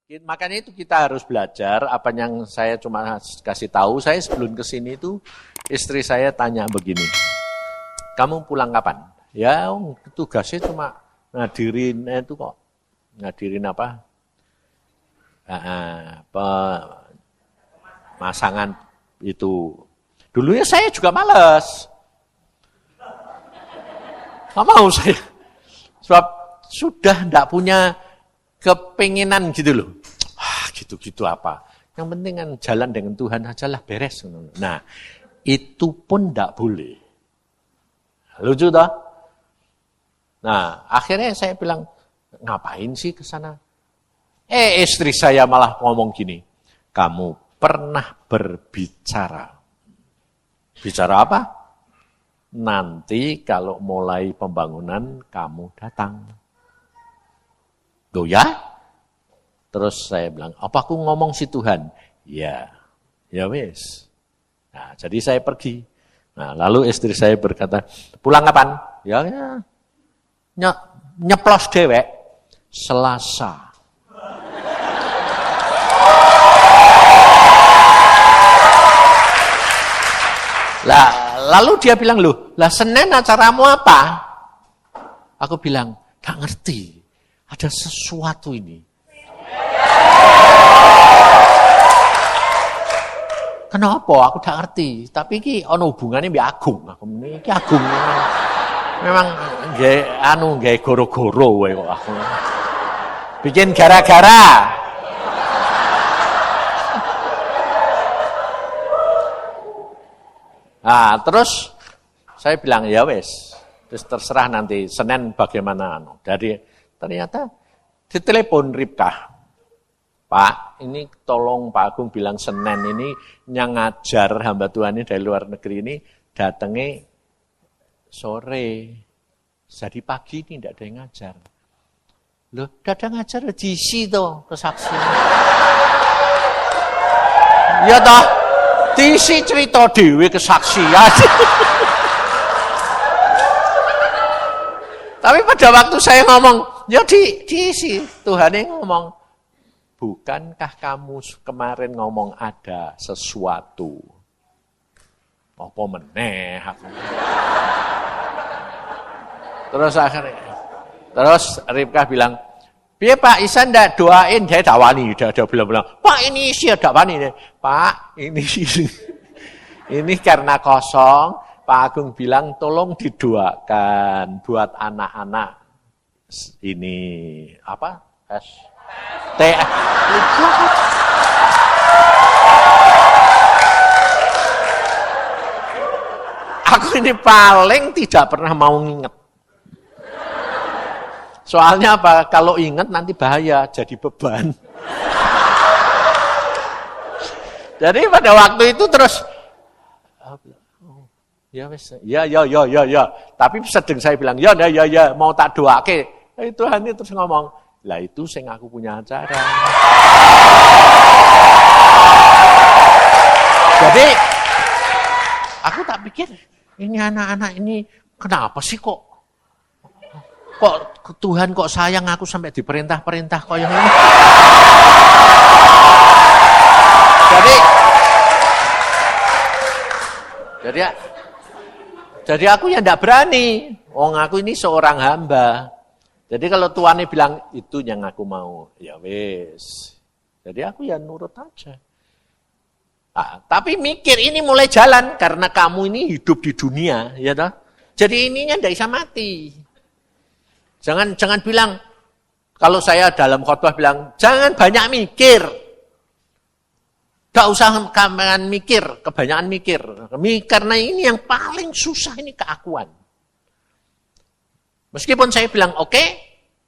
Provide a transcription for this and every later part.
Makanya itu kita harus belajar. Apa yang saya cuma kasih tahu, saya sebelum ke sini itu istri saya tanya begini, kamu pulang kapan? Ya tugasnya cuma ngadirin itu kok, ngadirin apa? Pemasangan itu. Dulunya saya juga malas, nggak mau saya, sebab sudah tidak punya kepinginan gitu loh. Gitu-gitu apa. Yang penting kan jalan dengan Tuhan ajalah beres. Nah, itu pun tidak boleh. Lucu toh? Nah, akhirnya saya bilang, ngapain sih ke sana? Istri saya malah ngomong gini, kamu pernah berbicara. Bicara apa? Nanti kalau mulai pembangunan kamu datang. Loh ya? Terus saya bilang, apa aku ngomong si Tuhan? Ya wes. Nah, jadi saya pergi. Nah, lalu istri saya berkata, pulang kapan? Ya nyeplos dewek, Selasa. Lah, lalu dia bilang, loh, lah Senin acaramu apa? Aku bilang, gak ngerti. Ada sesuatu ini. Kenapa? Aku gak ngerti. Tapi ini ada hubungannya dengan Agung. Ini Agung. Memang gak goro-goro. Bikin gara-gara. Nah, terus saya bilang, ya wes. Terus terserah nanti Senin bagaimana. Dari ternyata ditelepon Ripka. Pak, ini tolong Pak Agung bilang Senin ini yang ngajar hamba Tuhan ini dari luar negeri ini datangnya sore. Jadi pagi ini tidak ada yang ngajar. Loh, tidak ada ngajar, diisi tuh kesaksian. Ya toh, diisi cerita dewe kesaksian. Tapi pada waktu saya ngomong, ya diisi, Tuhan yang ngomong. Bukankah kamu kemarin ngomong ada sesuatu? Apa meneh aku? Terus Ripka bilang, piye Pak Isan ndak doain, dia dakwani, dia bilang, Pak ini isi dakwani nih. Pak, ini karena kosong, Pak Agung bilang tolong didoakan buat anak-anak ini apa? Aku ini paling tidak pernah mau nginget. Soalnya apa? Kalau inget nanti bahaya, jadi beban. Jadi pada waktu itu terus, ya. Tapi sedang saya bilang, ya, mau tak doake. Tuhan itu terus ngomong, lah itu sing aku punya acara. Jadi aku tak pikir ini anak-anak ini kenapa sih kok Tuhan kok sayang aku sampai diperintah-perintah kok yang ini. Jadi aku ya enggak berani. Aku ini seorang hamba. Jadi kalau tuannya bilang, itu yang aku mau. Ya wes. Jadi aku ya nurut aja. Nah, tapi mikir ini mulai jalan. Karena kamu ini hidup di dunia. Ya toh? Jadi ininya tidak bisa mati. Jangan bilang, kalau saya dalam khotbah bilang, jangan banyak mikir. Tidak usah kebanyakan mikir. Karena ini yang paling susah ini keakuan. Meskipun saya bilang oke,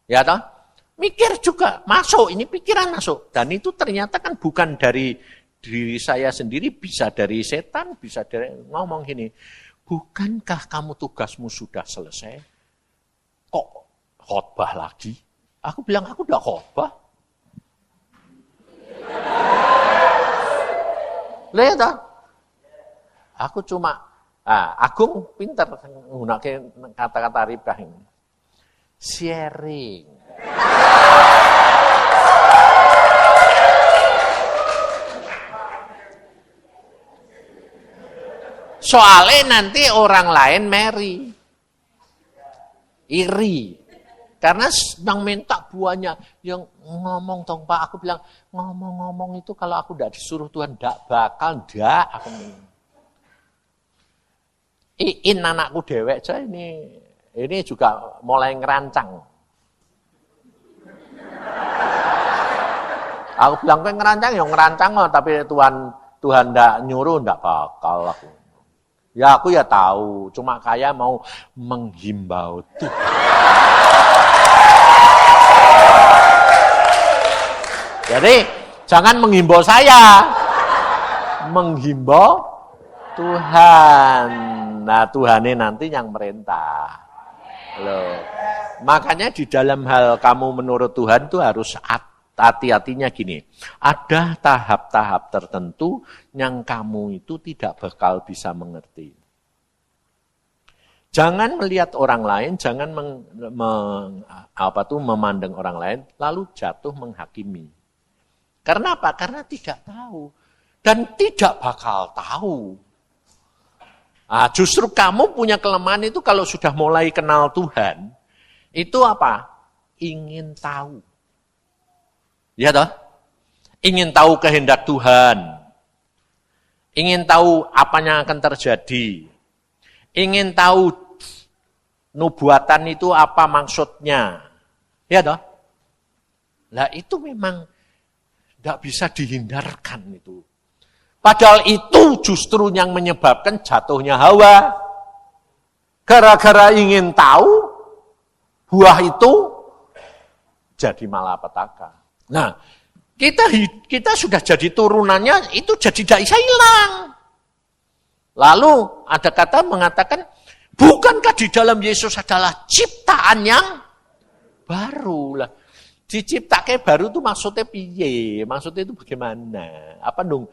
ya toh, mikir juga masuk, ini pikiran masuk. Dan itu ternyata kan bukan dari diri saya sendiri, bisa dari setan, bisa dari ngomong gini. Bukankah kamu tugasmu sudah selesai? Kok khotbah lagi? Aku bilang aku udah khotbah. Lihat toh, aku cuma, Agung pinter menggunakan kata-kata Ripka ini. Sharing. Soalnya nanti orang lain meri. Iri. Karena yang minta buahnya, yang ngomong dong Pak, aku bilang, ngomong-ngomong itu kalau aku tidak disuruh Tuhan, tidak bakal, tidak. Aku Iin anakku dewek, saya ini juga mulai ngerancang. Aku bilang, ngerancang, ya ngerancang, tapi Tuhan tidak nyuruh, tidak bakal aku. Ya aku ya tahu, cuma kayak mau menghimbau Tuhan. Jadi jangan menghimbau saya, menghimbau Tuhan. Nah Tuhan ini nanti yang merintah. Loh. Makanya di dalam hal kamu menurut Tuhan itu harus hati-hatinya gini. Ada tahap-tahap tertentu yang kamu itu tidak bakal bisa mengerti. Jangan melihat orang lain, jangan memandang orang lain, lalu jatuh menghakimi. Karena apa? Karena tidak tahu. Dan tidak bakal tahu. Nah, justru kamu punya kelemahan itu kalau sudah mulai kenal Tuhan, itu apa? Ingin tahu. Ya toh? Ingin tahu kehendak Tuhan. Ingin tahu apa yang akan terjadi. Ingin tahu nubuatan itu apa maksudnya. Ya toh? Nah itu memang tidak bisa dihindarkan itu. Padahal itu justru yang menyebabkan jatuhnya Hawa. Gara-gara ingin tahu, buah itu jadi malapetaka. Nah, kita sudah jadi turunannya, itu jadi tidak bisa hilang. Lalu ada kata mengatakan, bukankah di dalam Yesus adalah ciptaan yang baru lah. Diciptakan baru itu maksudnya piye? Maksudnya itu bagaimana? Apa dong?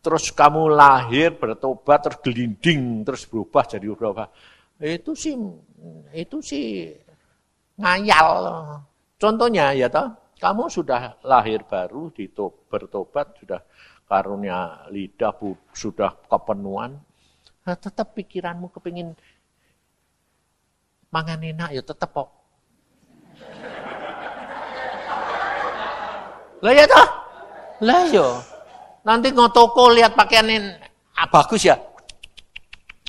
Terus kamu lahir, bertobat, terus gelinding, terus berubah jadi berubah. Itu sih ngayal. Contohnya ya toh, kamu sudah lahir baru, bertobat, sudah karunia lidah, sudah kepenuhan. Nah, tetap pikiranmu kepingin mangan enak ya tetap kok. Lah ya toh? Lah yo. Nanti ngotoko lihat pakaianin bagus ya.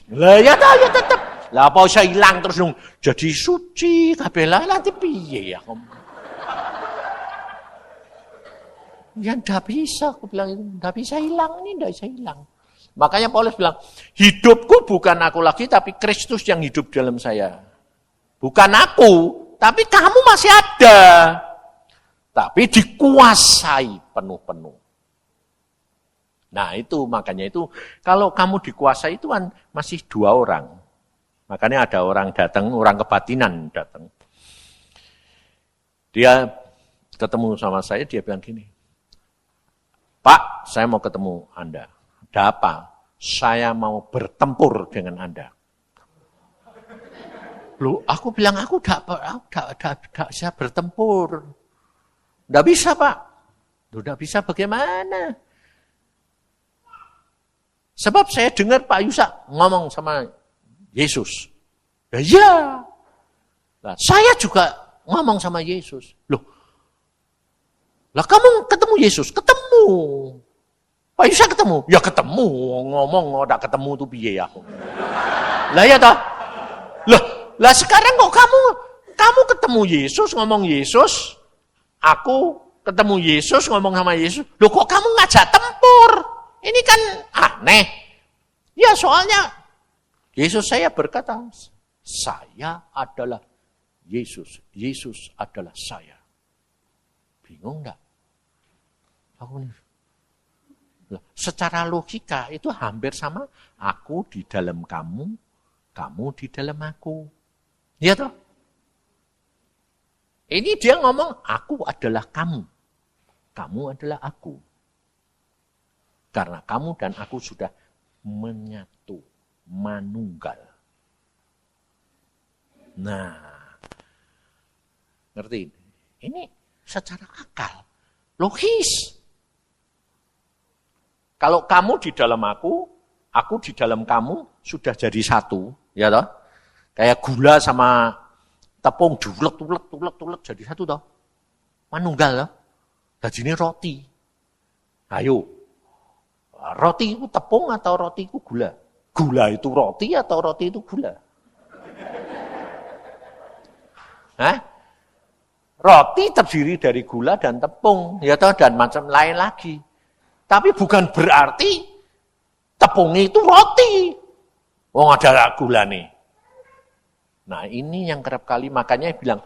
Lah ya toh ya tetep. Lah apa usah hilang terus dong jadi suci kabeh lah nanti piye ya kamu. Ya ndak bisa aku bilang itu, ndak bisa hilang ini, ndak bisa hilang. Makanya Paulus bilang, hidupku bukan aku lagi tapi Kristus yang hidup dalam saya. Bukan aku, tapi kamu masih ada. Tapi dikuasai penuh-penuh. Nah itu makanya itu kalau kamu dikuasai itu kan masih dua orang. Makanya ada orang datang, orang kebatinan datang. Dia ketemu sama saya, dia bilang gini, Pak, saya mau ketemu Anda. Ada apa? Saya mau bertempur dengan Anda. Loh, aku bilang aku tidak bisa bertempur. Tidak bisa, Pak. Tidak bisa bagaimana? Sebab saya dengar Pak Yusak ngomong sama Yesus. Ya. Nah, saya juga ngomong sama Yesus. Loh, lah kamu ketemu Yesus? Ketemu. Pak Yusak ketemu? Ya ketemu. Ngomong, tidak ketemu tuh piye aku. Lah ya toh? Lah sekarang kok kamu ketemu Yesus, ngomong Yesus, aku ketemu Yesus, ngomong sama Yesus, loh kok kamu ngajak tempur? Ini kan aneh. Ya soalnya Yesus saya berkata, saya adalah Yesus. Yesus adalah saya. Bingung enggak? Aku nih. Secara logika itu hampir sama aku di dalam kamu, kamu di dalam aku. Ya toh? Ini dia ngomong, aku adalah kamu. Kamu adalah aku. Karena kamu dan aku sudah menyatu, manunggal. Nah, ngerti? Ini secara akal, logis. Kalau kamu di dalam aku, Aku di dalam kamu sudah jadi satu, ya toh? Kayak gula sama tepung tulek jadi satu toh. Manunggal toh. Jadi ini roti. Ayo. Roti itu tepung atau roti itu gula? Gula itu roti atau roti itu gula? Hah? Roti terdiri dari gula dan tepung, ya toh, dan macam lain lagi. Tapi bukan berarti tepung itu roti. Oh, ada gula nih. Nah, ini yang kerap kali makanya bilang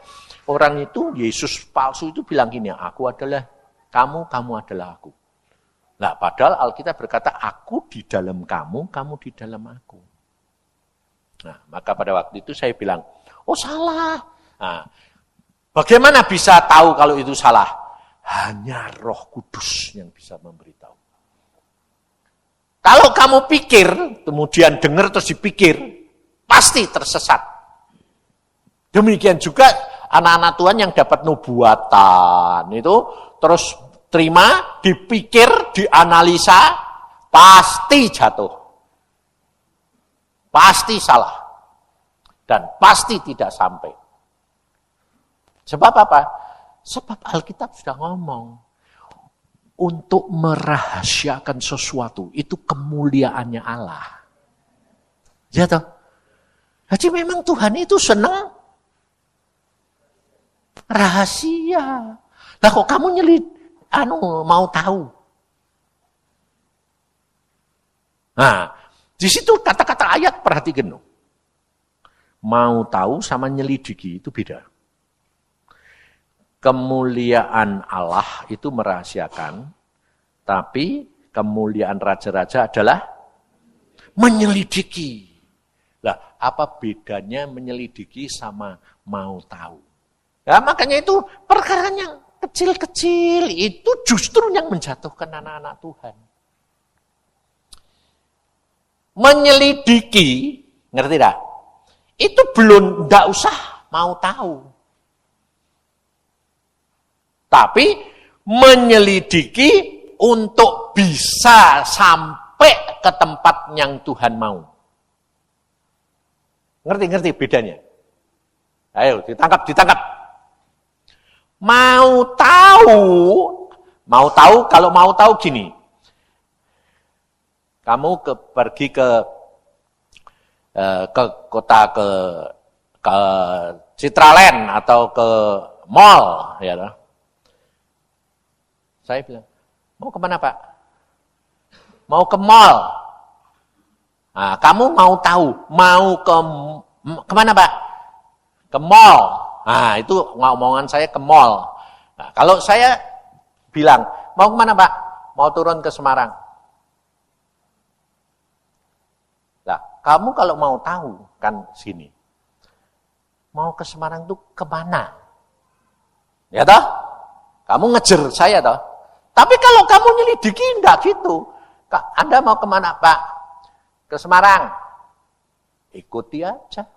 orang itu Yesus palsu itu bilang gini, aku adalah kamu, kamu adalah aku. Nah, padahal Alkitab berkata aku di dalam kamu, kamu di dalam aku. Nah, maka pada waktu itu saya bilang, oh salah. Nah, bagaimana bisa tahu kalau itu salah? Hanya Roh Kudus yang bisa memberitahu. Kalau kamu pikir, kemudian dengar terus dipikir, pasti tersesat. Demikian juga anak-anak Tuhan yang dapat nubuatan itu terus terima, dipikir, dianalisa, pasti jatuh. Pasti salah. Dan pasti tidak sampai. Sebab apa? Sebab Alkitab sudah ngomong. Untuk merahasiakan sesuatu, itu kemuliaannya Allah. Ya toh? Jadi memang Tuhan itu senang rahasia. Lah kok kamu mau tahu? Nah, di situ kata-kata ayat perhatikan. Mau tahu sama nyelidiki itu beda. Kemuliaan Allah itu merahasiakan, tapi kemuliaan raja-raja adalah menyelidiki. Lah, apa bedanya menyelidiki sama mau tahu? Ya, makanya itu perkara yang kecil-kecil itu justru yang menjatuhkan anak-anak Tuhan. Menyelidiki, ngerti tak? Itu belum, enggak usah mau tahu. Tapi menyelidiki untuk bisa sampai ke tempat yang Tuhan mau. Ngerti bedanya? Ayo, ditangkap. Mau tahu, kalau mau tahu gini. Kamu pergi ke kota ke Citraland atau ke mall, ya. Saya bilang, mau kemana Pak? Mau ke mall. Nah, kamu mau tahu, mau kemana Pak? Ke mall. Nah, itu ngomongan saya ke mall. Nah, kalau saya bilang, mau kemana Pak? Mau turun ke Semarang. Nah, kamu kalau mau tahu, kan sini. Mau ke Semarang itu kemana? Ya toh? Kamu ngejer saya toh? Tapi kalau kamu nyelidiki, enggak gitu. Anda mau kemana Pak? Ke Semarang. Ikuti aja.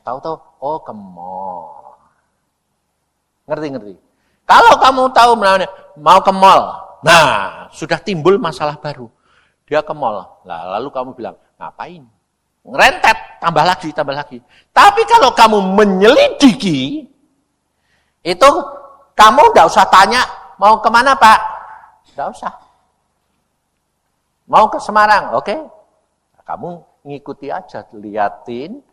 Tahu-tahu, oh ke mall. Ngerti. Kalau kamu tahu mau ke mall, nah sudah timbul masalah baru. Dia ke mall, lalu kamu bilang, ngapain? Ngerentet, tambah lagi. Tapi kalau kamu menyelidiki, itu kamu enggak usah tanya, mau kemana Pak? Enggak usah. Mau ke Semarang, oke? Kamu ngikuti aja, liatin,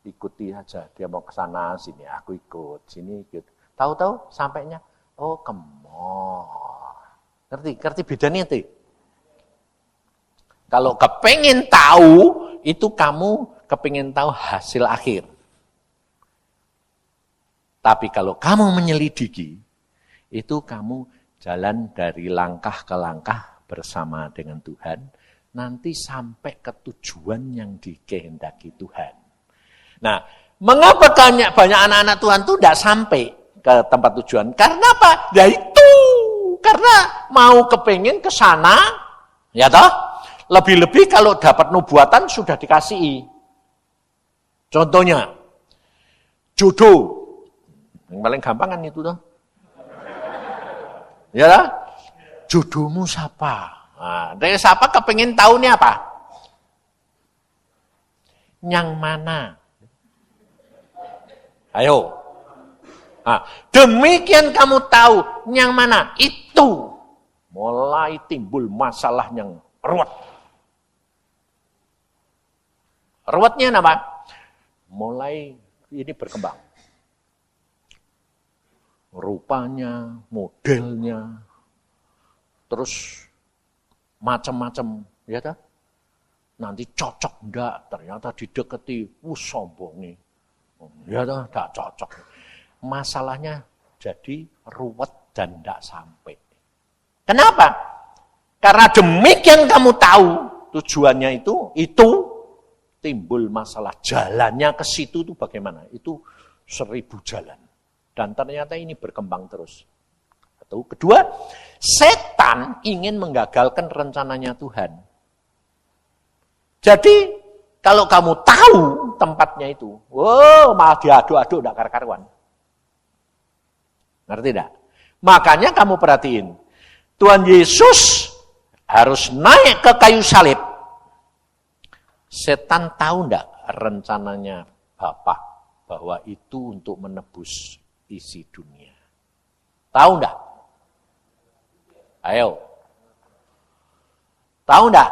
ikuti aja. Dia mau ke sana, sini aku ikut, sini ikut. Tahu-tahu sampainya, oh ke mall. Ngerti bedanya itu? Kalau kepengen tahu, itu kamu kepengen tahu hasil akhir. Tapi kalau kamu menyelidiki, itu kamu jalan dari langkah ke langkah bersama dengan Tuhan, nanti sampai ke tujuan yang dikehendaki Tuhan. Nah, mengapa banyak anak-anak Tuhan itu tidak sampai ke tempat tujuan? Karena apa? Ya itu, karena mau kepengen ke sana, ya toh? Lebih-lebih kalau dapat nubuatan sudah dikasihi. Contohnya, jodoh. Yang paling gampang kan itu toh. Ya lah, jodohmu siapa? Nah, dari siapa kepingin tahu nih apa? Yang mana? Ayo. Nah, demikian kamu tahu yang mana? Itu mulai timbul masalah yang ruwet. Ruwetnya apa? Mulai ini berkembang. Rupanya, modelnya, terus macam-macam, ya tak? Nanti cocok enggak? Ternyata didekati, sombongi. Ya tak? Enggak cocok. Masalahnya jadi ruwet dan enggak sampai. Kenapa? Karena demikian kamu tahu tujuannya itu timbul masalah. Jalannya ke situ itu bagaimana? Itu 1000 jalan. Dan ternyata ini berkembang terus. Atau kedua, setan ingin menggagalkan rencananya Tuhan. Jadi, kalau kamu tahu tempatnya itu, malah diadu-adu, enggak karu-karuan. Ngerti enggak? Makanya kamu perhatiin, Tuhan Yesus harus naik ke kayu salib. Setan tahu enggak rencananya Bapa bahwa itu untuk menebus isi dunia? Tahu enggak? Ayo. Tahu enggak?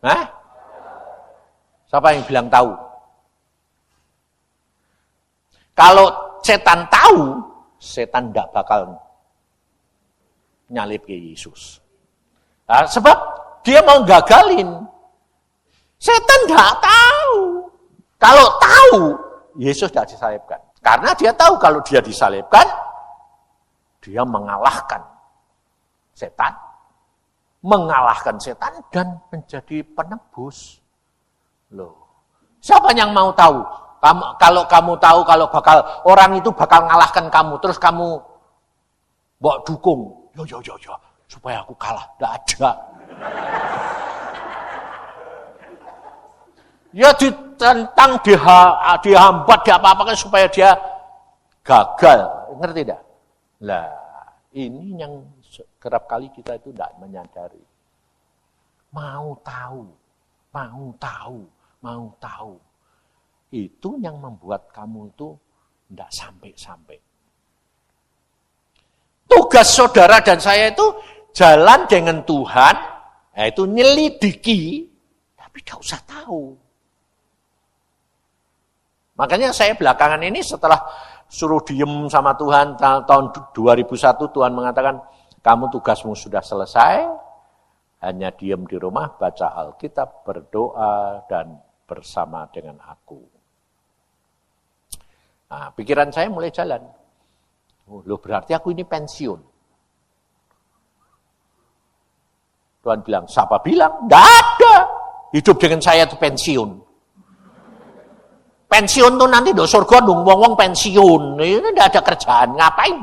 Hah? Siapa yang bilang tahu? Kalau setan tahu, setan enggak bakal nyalib ke Yesus. Nah, sebab dia mau gagalin. Setan enggak tahu. Kalau tahu, Yesus tidak disalibkan. Karena dia tahu kalau dia disalibkan, dia mengalahkan setan. Mengalahkan setan dan menjadi penebus. Loh, siapa yang mau tahu? Kalau kamu tahu kalau orang itu bakal mengalahkan kamu, terus kamu bawa dukung. Ya, supaya aku kalah. Tidak ada. Ya ditentang, dihambat, diapa-apakan supaya dia gagal. Ngerti tidak? Lah, ini yang kerap kali kita itu tidak menyadari. Mau tahu. Itu yang membuat kamu itu tidak sampai-sampai. Tugas saudara dan saya itu jalan dengan Tuhan, yaitu nyelidiki, tapi tidak usah tahu. Makanya saya belakangan ini setelah suruh diem sama Tuhan, tahun 2001 Tuhan mengatakan, kamu tugasmu sudah selesai, hanya diem di rumah, baca Alkitab, berdoa, dan bersama dengan aku. Nah, pikiran saya mulai jalan. Loh, berarti aku ini pensiun. Tuhan bilang, siapa bilang? Tidak ada. Hidup dengan saya itu pensiun. Pensiun tuh nanti di surga wong-wong pensiun. Ini tidak ada kerjaan. Ngapain?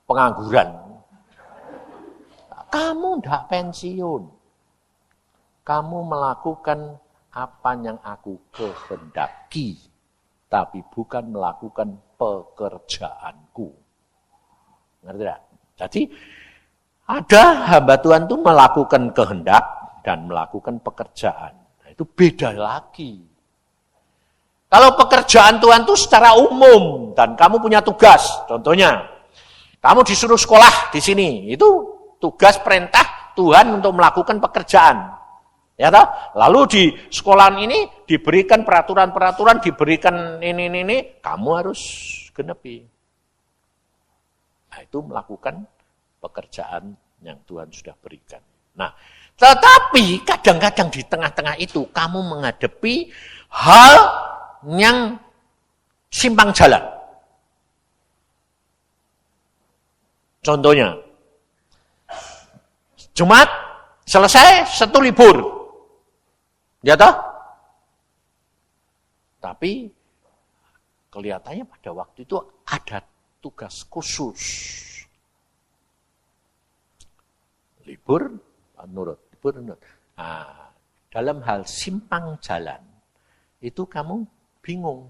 Pengangguran. Kamu tidak pensiun. Kamu melakukan apa yang aku kehendaki. Tapi bukan melakukan pekerjaanku. Ngerti tidak? Jadi, ada hamba Tuhan itu melakukan kehendak dan melakukan pekerjaan. Nah, itu beda lagi. Kalau pekerjaan Tuhan itu secara umum dan kamu punya tugas, contohnya, kamu disuruh sekolah di sini, itu tugas perintah Tuhan untuk melakukan pekerjaan. Ya toh? Lalu di sekolahan ini diberikan peraturan-peraturan, diberikan ini, kamu harus genepi. Nah, itu melakukan pekerjaan yang Tuhan sudah berikan. Nah, tetapi kadang-kadang di tengah-tengah itu kamu menghadapi hal yang simpang jalan. Contohnya, Jumat selesai, Sabtu libur. Ya toh? Tapi kelihatannya pada waktu itu ada tugas khusus. Libur, nurut. Nah, dalam hal simpang jalan, itu kamu bingung.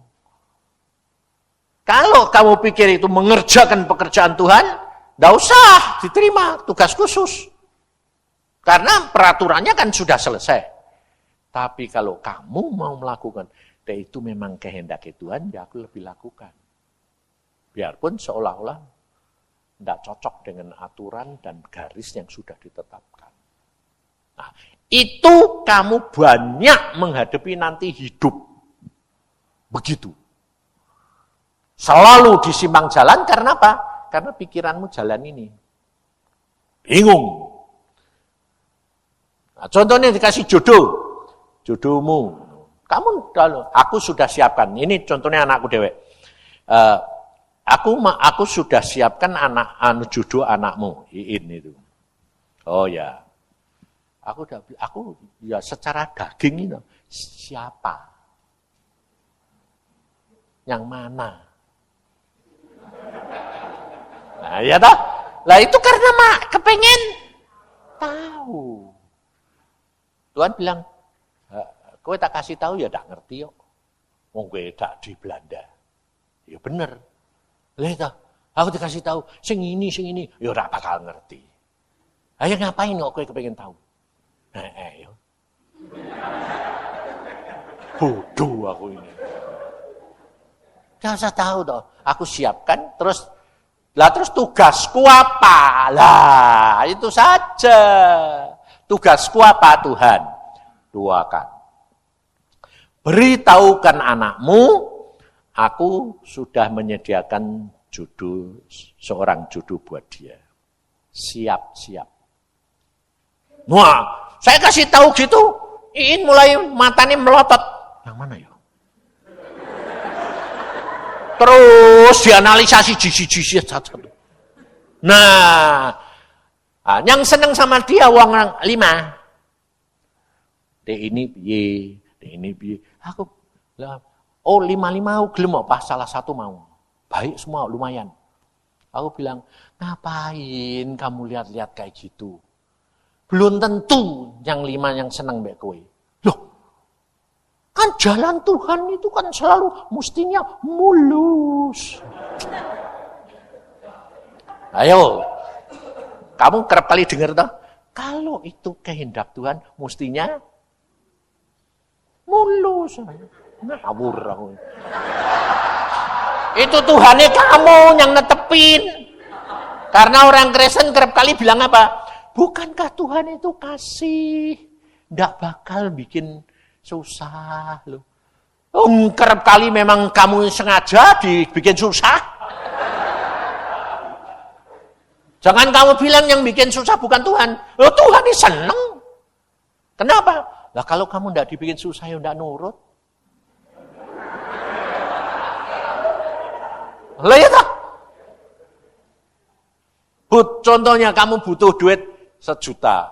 Kalau kamu pikir itu mengerjakan pekerjaan Tuhan, tidak usah diterima tugas khusus. Karena peraturannya kan sudah selesai. Tapi kalau kamu mau melakukan, itu memang kehendak Tuhan, ya aku lebih lakukan. Biarpun seolah-olah tidak cocok dengan aturan dan garis yang sudah ditetapkan. Nah, itu kamu banyak menghadapi nanti hidup. Begitu. Selalu di simpang jalan, karena apa? Karena pikiranmu jalan ini. Bingung. Nah, contohnya dikasih jodohmu. Kamu kalau aku sudah siapkan. Ini contohnya anakku dewek. Aku sudah siapkan jodoh anakmu, Iin itu. Oh ya. Aku ya secara daging ini siapa? Yang mana? Nah, ya toh? Lah itu karena kepengen tahu. Tuhan bilang, kowe tak kasih tahu ya tak ngerti kok. Wong kowe tak di Belanda. Ya bener. Lah itu, aku dikasih tahu sing ini, ya ora bakal ngerti. Ayo ngapain kok kowe kepengen tahu? Yo. Bodoh aku ini. Gak usah tahu toh. Aku siapkan terus tugasku apa? Lah, itu saja. Tugasku apa Tuhan? Doakan. Beritahukan anakmu, aku sudah menyediakan seorang jodoh buat dia. Siap. Wah, saya kasih tahu gitu, Iin mulai matanya melotot. Yang mana ya? Terus dianalisasi jisi-jisi satu. Nah, yang seneng sama dia wong 5. Ini piye. Aku 5 gelem apa salah satu mau. Baik semua lumayan. Aku bilang, ngapain kamu lihat-lihat kayak gitu? Belum tentu yang 5 yang seneng mbak kowe. Loh, kan jalan Tuhan itu kan selalu mestinya mulus. Ayo, kamu kerap kali dengar toh? Kalau itu kehendak Tuhan, mestinya mulus. Ngawur aku. Itu Tuhannya kamu yang netepin. Karena orang Kristen kerap kali bilang apa? Bukankah Tuhan itu kasih? Nggak bakal bikin susah loh. Kerap kali memang kamu sengaja dibikin susah. Jangan kamu bilang yang bikin susah bukan Tuhan. Loh, Tuhan ini seneng. Kenapa? Lah kalau kamu nggak dibikin susah ya nggak nurut. Lah ya tak? Contohnya kamu butuh duit 1 juta.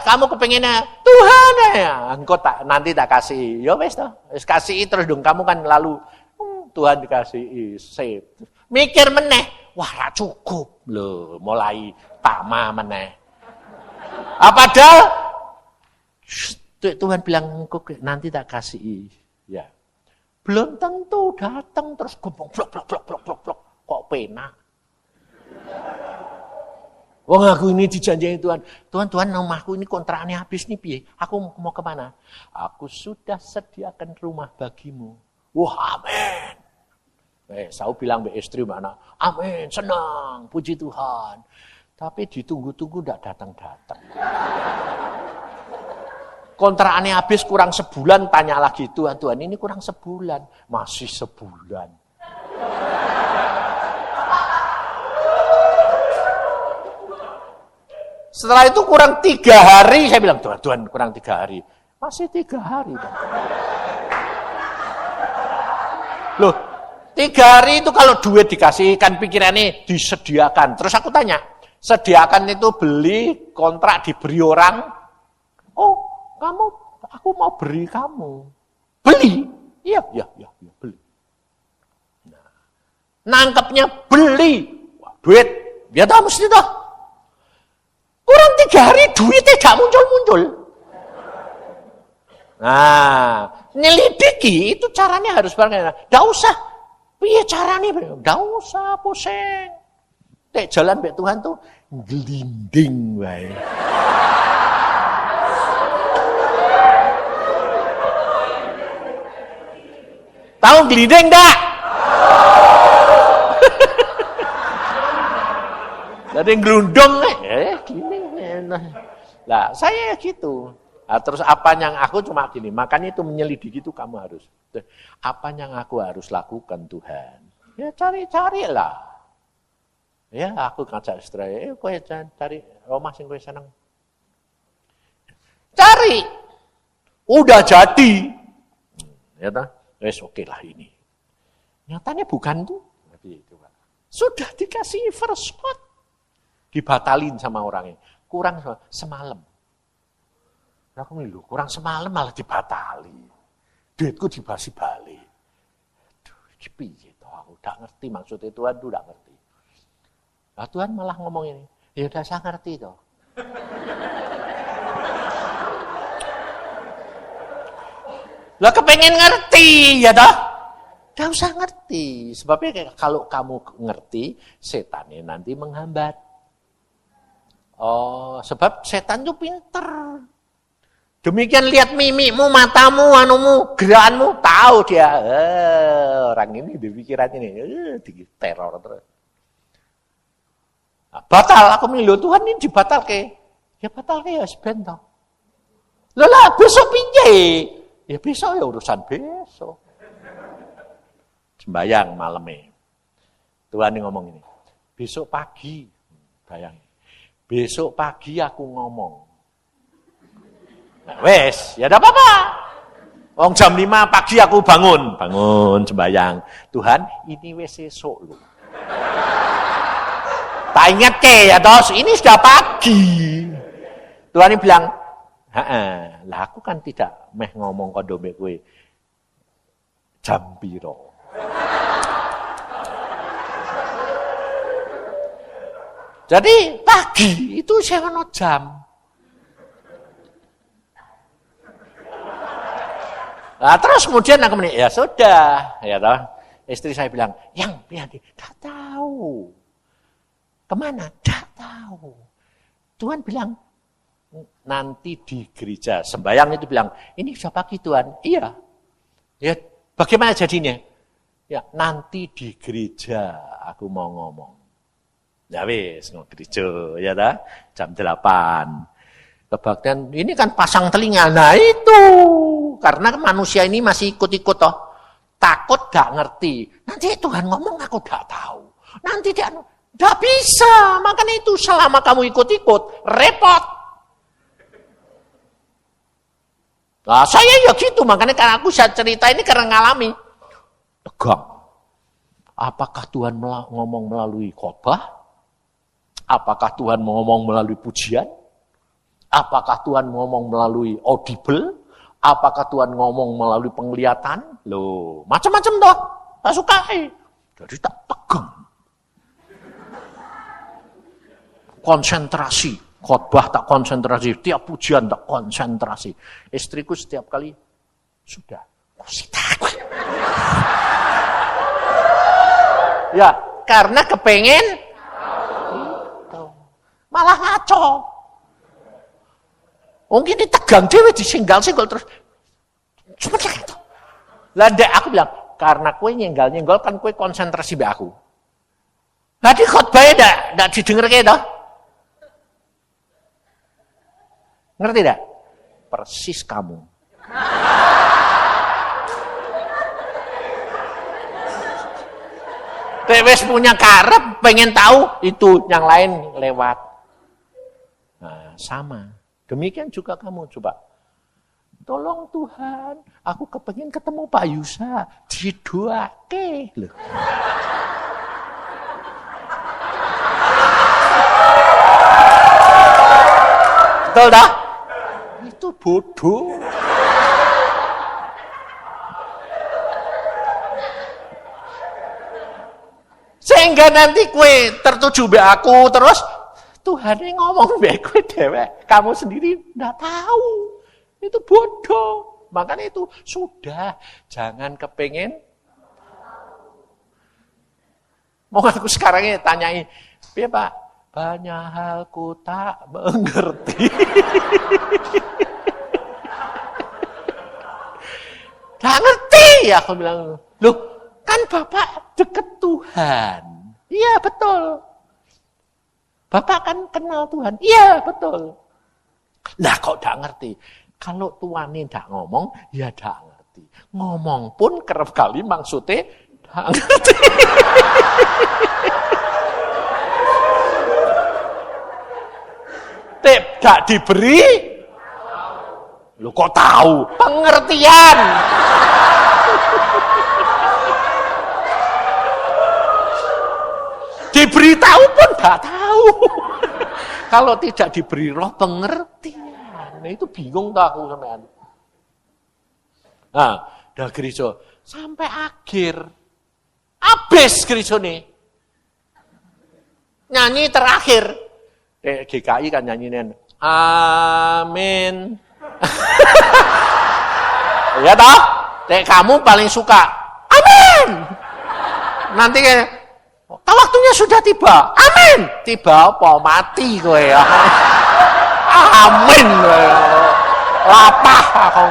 Kamu kepengennya Tuhan ya, engkau nanti tak kasih. Ya wes toh, wis kasih terus dong kamu kan lalu Tuhan dikasih sip. Mikir meneh, wah cukup loh, mulai tama meneh. Padahal Tuhan bilang engkau nanti tak kasih. Ya. Belum tentu datang terus gembong blok kok penak. Wong aku ini dijanjiin Tuhan, rumahku ini kontraknya habis nih piye? Aku mau kemana? Aku sudah sediakan rumah bagimu. Wah, amin. Saya bilang ke istri mana? Amin, senang, puji Tuhan. Tapi ditunggu-tunggu tidak datang-datang. Kontraknya habis kurang sebulan, tanya lagi Tuhan ini kurang sebulan. Masih sebulan. Setelah itu kurang 3 hari, saya bilang, Tuhan kurang 3 hari. Masih 3 hari. Loh, 3 hari itu kalau duit dikasih, kan pikirannya disediakan. Terus aku tanya, sediakan itu beli, kontrak diberi orang. Oh, aku mau beri kamu. Beli? Iya, beli. Nah, nangkepnya beli. Wah, duit, dia tahu mesti toh. Kurang 3 hari duitnya gak muncul-muncul. Nah, nyelidiki itu caranya harus bagaimana? Gak usah. Piye caranya? Gak usah pusing. Nek jalan mbek Tuhan tuh glinding wae. Tahu glinding enggak? Jadi gelundung glinding. Lah, saya gitu. Nah, terus apa yang aku cuma gini, makanya itu menyelidiki itu kamu harus. Apa yang aku harus lakukan Tuhan? Ya cari-carilah. Ya, aku ngajak istri, kowe cari omah sing kowe seneng. Cari. Udah jadi. Ya ta? Wes oke lah ini. Nyatanya bukan tuh. Sudah dikasih first spot. Dibatalin sama orangnya. Kurang semalam. Aku ngilu, kurang semalam malah dibatali. Duitku dibasi balik. Aduh, iki piye to? Aku gak ngerti maksudnya Tuhan tuh gak ngerti. Nah, Tuhan malah ngomong ini, ya udah saya ngerti toh. Lah kepengen ngerti ya toh? Gak usah ngerti. Sebabnya kalau kamu ngerti, setannya nanti menghambat. Oh, sebab setan itu pinter. Demikian lihat mimikmu, matamu, anumu, gerakanmu, tahu dia. Orang ini di pikiran ini, teror terus. Nah, batal, aku milu Tuhan ini dibatal ke. Ya batal ke ya sebentar. Lah besok piye? Ya besok ya urusan besok. Sembayang malamnya. Tuhan ini ngomong ini. Besok pagi, bayangin. Besok pagi aku ngomong. Nah, wes, ya enggak apa-apa. Wong jam 5 pagi aku bangun sembayang. Tuhan, ini wes esok loh. Tak ingat ke ya tos, ini sudah pagi. Tuhan ini bilang, lah aku kan tidak meh ngomong kondome kowe jam piro. Jadi pagi itu saya ono jam. Nah, terus kemudian aku bilang, ya sudah, ya toh. Istri saya bilang, yang tak tahu. Kemana? Tak tahu. Tuhan bilang, nanti di gereja. Sembayang itu bilang, ini sudah pagi Tuhan. Iya. Ya, bagaimana jadinya? Ya, nanti di gereja aku mau ngomong. Ya wis, gereja, ya dah, jam 8. Kebaktian, ini kan pasang telinga. Nah itu, karena manusia ini masih ikut-ikut toh. Takut gak ngerti. Nanti Tuhan ngomong aku gak tahu. Nanti dia gak bisa. Makanya itu selama kamu ikut-ikut, repot. Nah saya ya gitu, makanya karena aku saya cerita ini karena ngalami. Tegang. Apakah Tuhan ngomong melalui khotbah? Apakah Tuhan ngomong melalui pujian? Apakah Tuhan ngomong melalui audible? Apakah Tuhan ngomong melalui penglihatan? Loh, macam-macam toh. Tak suka. Jadi tak tegang. Konsentrasi. Khotbah tak konsentrasi. Tiap pujian tak konsentrasi. Istriku setiap kali, sudah. Ya, karena kepengen malah ngaco. Mungkin ditegang dewe disinggal-singgal terus. Seperti itu. Lah aku bilang, karena kue nyenggal-nyenggal kan kue konsentrasi be aku. Lah di khotbahnya ndak didengar kayak toh. Ngerti enggak? Persis kamu. Wes punya karep, pengen tahu itu yang lain lewat. Nah, sama. Demikian juga kamu coba. Tolong Tuhan, aku kepengin ketemu Pak Yusa, didoake loh. Betul dah? Itu bodoh. Sehingga nanti kue tertuju be aku terus Tuhan yang ngomong be kue dewek, kamu sendiri enggak tahu. Itu bodoh. Makanya itu sudah jangan kepengen. Mau aku sekarang ini tanyai, Piye Pak? Banyak hal ku tak mengerti. Tak ngerti, aku bilang. Loh, kan Bapak deket Tuhan. Iya, betul. Bapak kan kenal Tuhan. Iya, betul. Lah kok tak ngerti? Kalau Tuhan ini tak ngomong, ya tak ngerti. Ngomong pun kerep kali maksudnya tak ngerti. Tak diberi, lu kok tahu? Pengertian. Diberitahu pun gak tahu. Kalau tidak diberi roh pengertian, nah itu bingung tak aku sampean. Nah, dah gereja sampai akhir, habis gereja nih. Nyanyi terakhir. GKI kan nyanyiin amin. Ya toh? Kamu paling suka amin. Nanti waktunya sudah tiba. Amin. Tiba apa? Mati kowe ya. Amin. Lapah aku.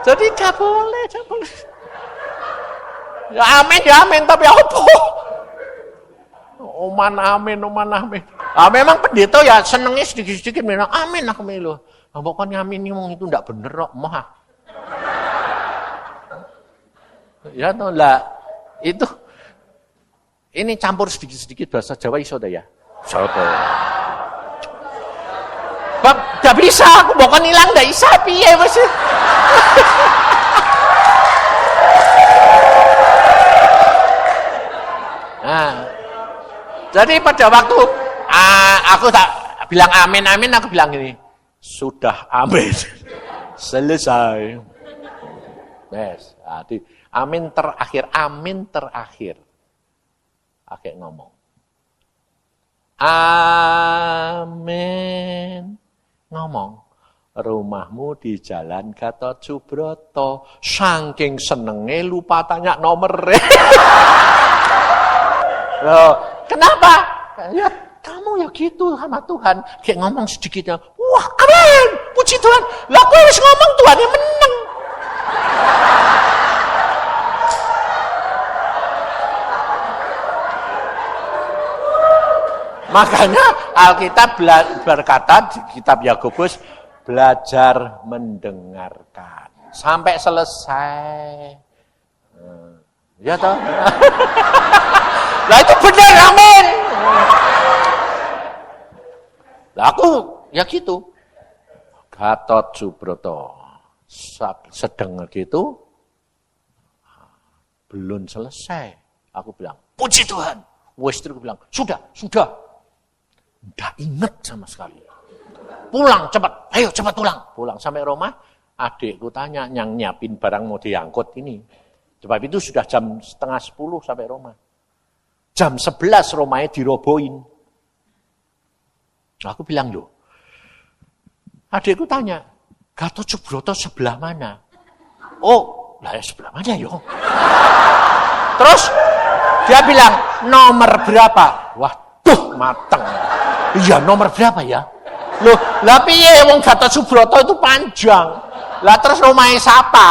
Jadi gak boleh. Ya amin, tapi apa? Oman amin. Ah, memang pendeta ya senengnya sedikit-sedikit bilang amin aku melu. Nah, pokoknya amin itu enggak bener kok, mah. Ya toh lah. Itu ini campur sedikit-sedikit bahasa Jawa iso ya. Soto. Bang, enggak bisa aku bukan hilang enggak bisa piye Mas. Nah, jadi pada waktu aku tak bilang amin, aku bilang gini, sudah amin, selesai. Yes, amin terakhir. Oke ngomong. Amin. Ngomong. Rumahmu di Jalan Gatot Subroto. Saking senenge lupa tanya nomor. Loh, kenapa? Ya kamu ya gitu sama Tuhan. Kayak ngomong sedikitnya. Wah, amin. Puji Tuhan. Lah aku harus ngomong Tuhan yang menang. Makanya Alkitab berkata di kitab Yakobus belajar mendengarkan sampai selesai. Ya toh? Lah itu benar, amin. Lah aku ya gitu. Gatot Subroto sedang gitu belum selesai. Aku bilang, puji Tuhan. Istriku bilang, sudah. Nggak inget sama sekali. Pulang cepat, ayo cepat pulang. Pulang sampai rumah, adikku tanya, yang nyiapin barang mau diangkut ini. Sebab itu sudah jam 9:30 sampai rumah. Jam 11 rumahnya dirobohin. Aku bilang, loh. Adikku tanya, Gatot Subroto sebelah mana? Oh, lah ya sebelah mana yo? Terus dia bilang, nomor berapa? Waduh, mateng. Iya, nomor berapa ya? Loh, lah piye wong Gatot Subroto itu panjang. Lah terus rumahnya siapa?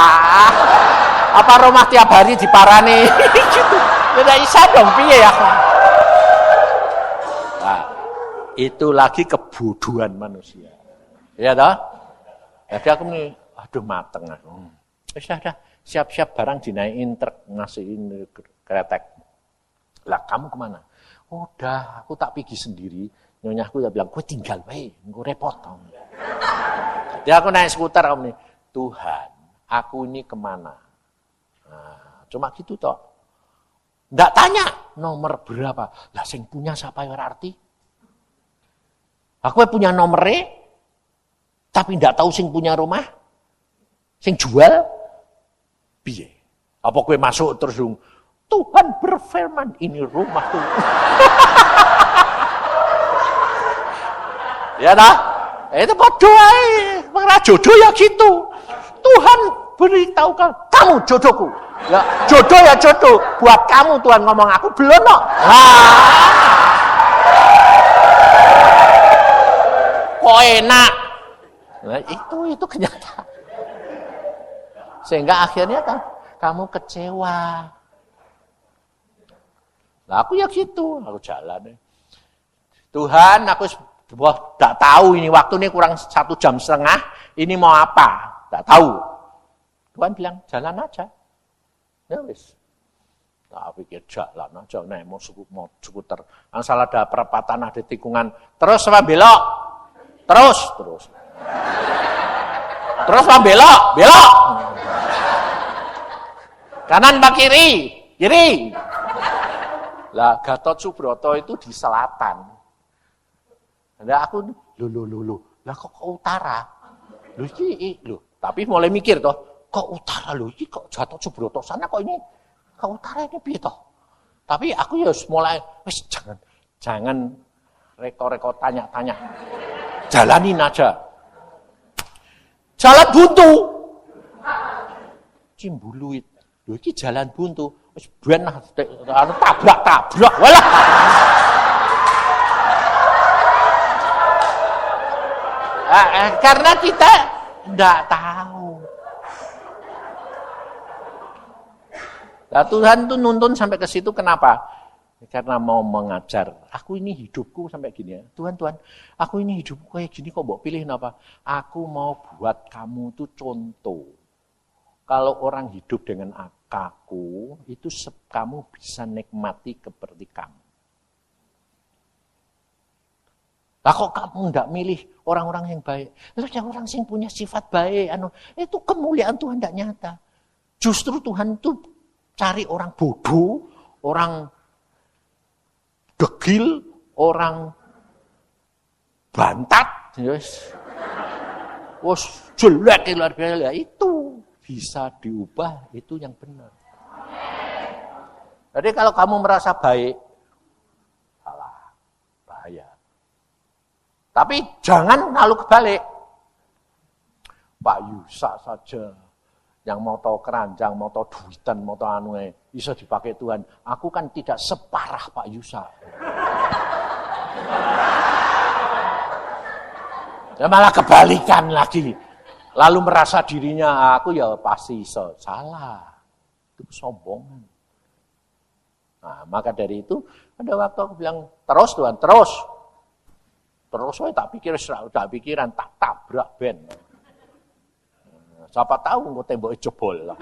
Apa rumah tiap hari diparani? Gitu. Tidak bisa dong, piye ya? Nah, itu lagi kebodohan manusia. Ya toh? Jadi aku ini, aduh mateng aku. Sudah, siap-siap barang dinaikin truk, ngasihin kretek. Lah kamu kemana? Udah, aku tak pergi sendiri. Nyonyahku udah bilang, gue tinggal baik, gue repot. Jadi aku naik skuter, aku ini, Tuhan, aku ini kemana? Nah, cuma gitu toh. Nggak tanya nomor berapa. Lah sing punya siapa yang arti? Aku punya nomornya, tapi nggak tahu sing punya rumah, sing jual, piye? Apa gue masuk terus dong? Tuhan berfirman, ini rumah tuh. Ya dah, itu bodoh aja. Jodoh ya gitu. Tuhan beritahukan, kamu jodohku. Ya, jodoh ya jodoh. Buat kamu Tuhan ngomong aku belum kok. Kok enak. Nah, itu kenyataan. Sehingga akhirnya kan kamu kecewa. Nah, aku ya gitu, aku jalan. Tuhan, aku tidak tahu ini waktu ini kurang 1,5 jam. Ini mau apa? Tidak tahu. Tuhan bilang jalan aja. Ya wis. Nah, pikir jalan aja. Nah, mau skuter. Asal ada perempatan, ada tikungan. Terus apa belok? Terus. Terus apa belok? Belok. Kanan apa kiri? Kiri. Lah Gatot Subroto itu di selatan. Nah aku lah kok ke utara? Tapi mulai mikir toh, kok utara lho iki kok Gatot Subroto sana kok ini ke utara ini piye toh? Tapi aku ya mulai wis jangan reko-reko tanya-tanya. Jalanin aja. Jalan buntu. Cimbuluit. Lho iki jalan buntu, wis ben tabrak. Walah. Karena kita enggak tahu. Nah, Tuhan tuh nuntun sampai ke situ kenapa? Karena mau mengajar. Aku ini hidupku sampai gini ya. Tuhan, aku ini hidupku kayak gini kok mbok pilih kenapa? Aku mau buat kamu tuh contoh. Kalau orang hidup dengan aku, itu kamu bisa nikmati seperti kamu. Lah kok kamu enggak milih orang-orang yang baik? Lalu yang orang yang punya sifat baik, itu kemuliaan Tuhan enggak nyata. Justru Tuhan itu cari orang bodoh, orang degil, orang bantat, yes. Wos jelek luar biasa itu. Bisa diubah, itu yang benar. Jadi kalau kamu merasa baik, salah, bahaya. Tapi jangan lalu kebalik. Pak Yusa saja, yang mau tahu keranjang, mau tahu duitan, mau tahu anunya, bisa dipakai Tuhan. Aku kan tidak separah Pak Yusa. Ya malah kebalikan lagi. Lalu merasa dirinya aku ya pasti salah. Itu kesombongan. Nah, maka dari itu ada waktu aku bilang, terus Tuhan, terus. Terus saya tak pikir, tak pikiran, tak tabrak ben. Nah, siapa tahu engko temboknya jebol lah.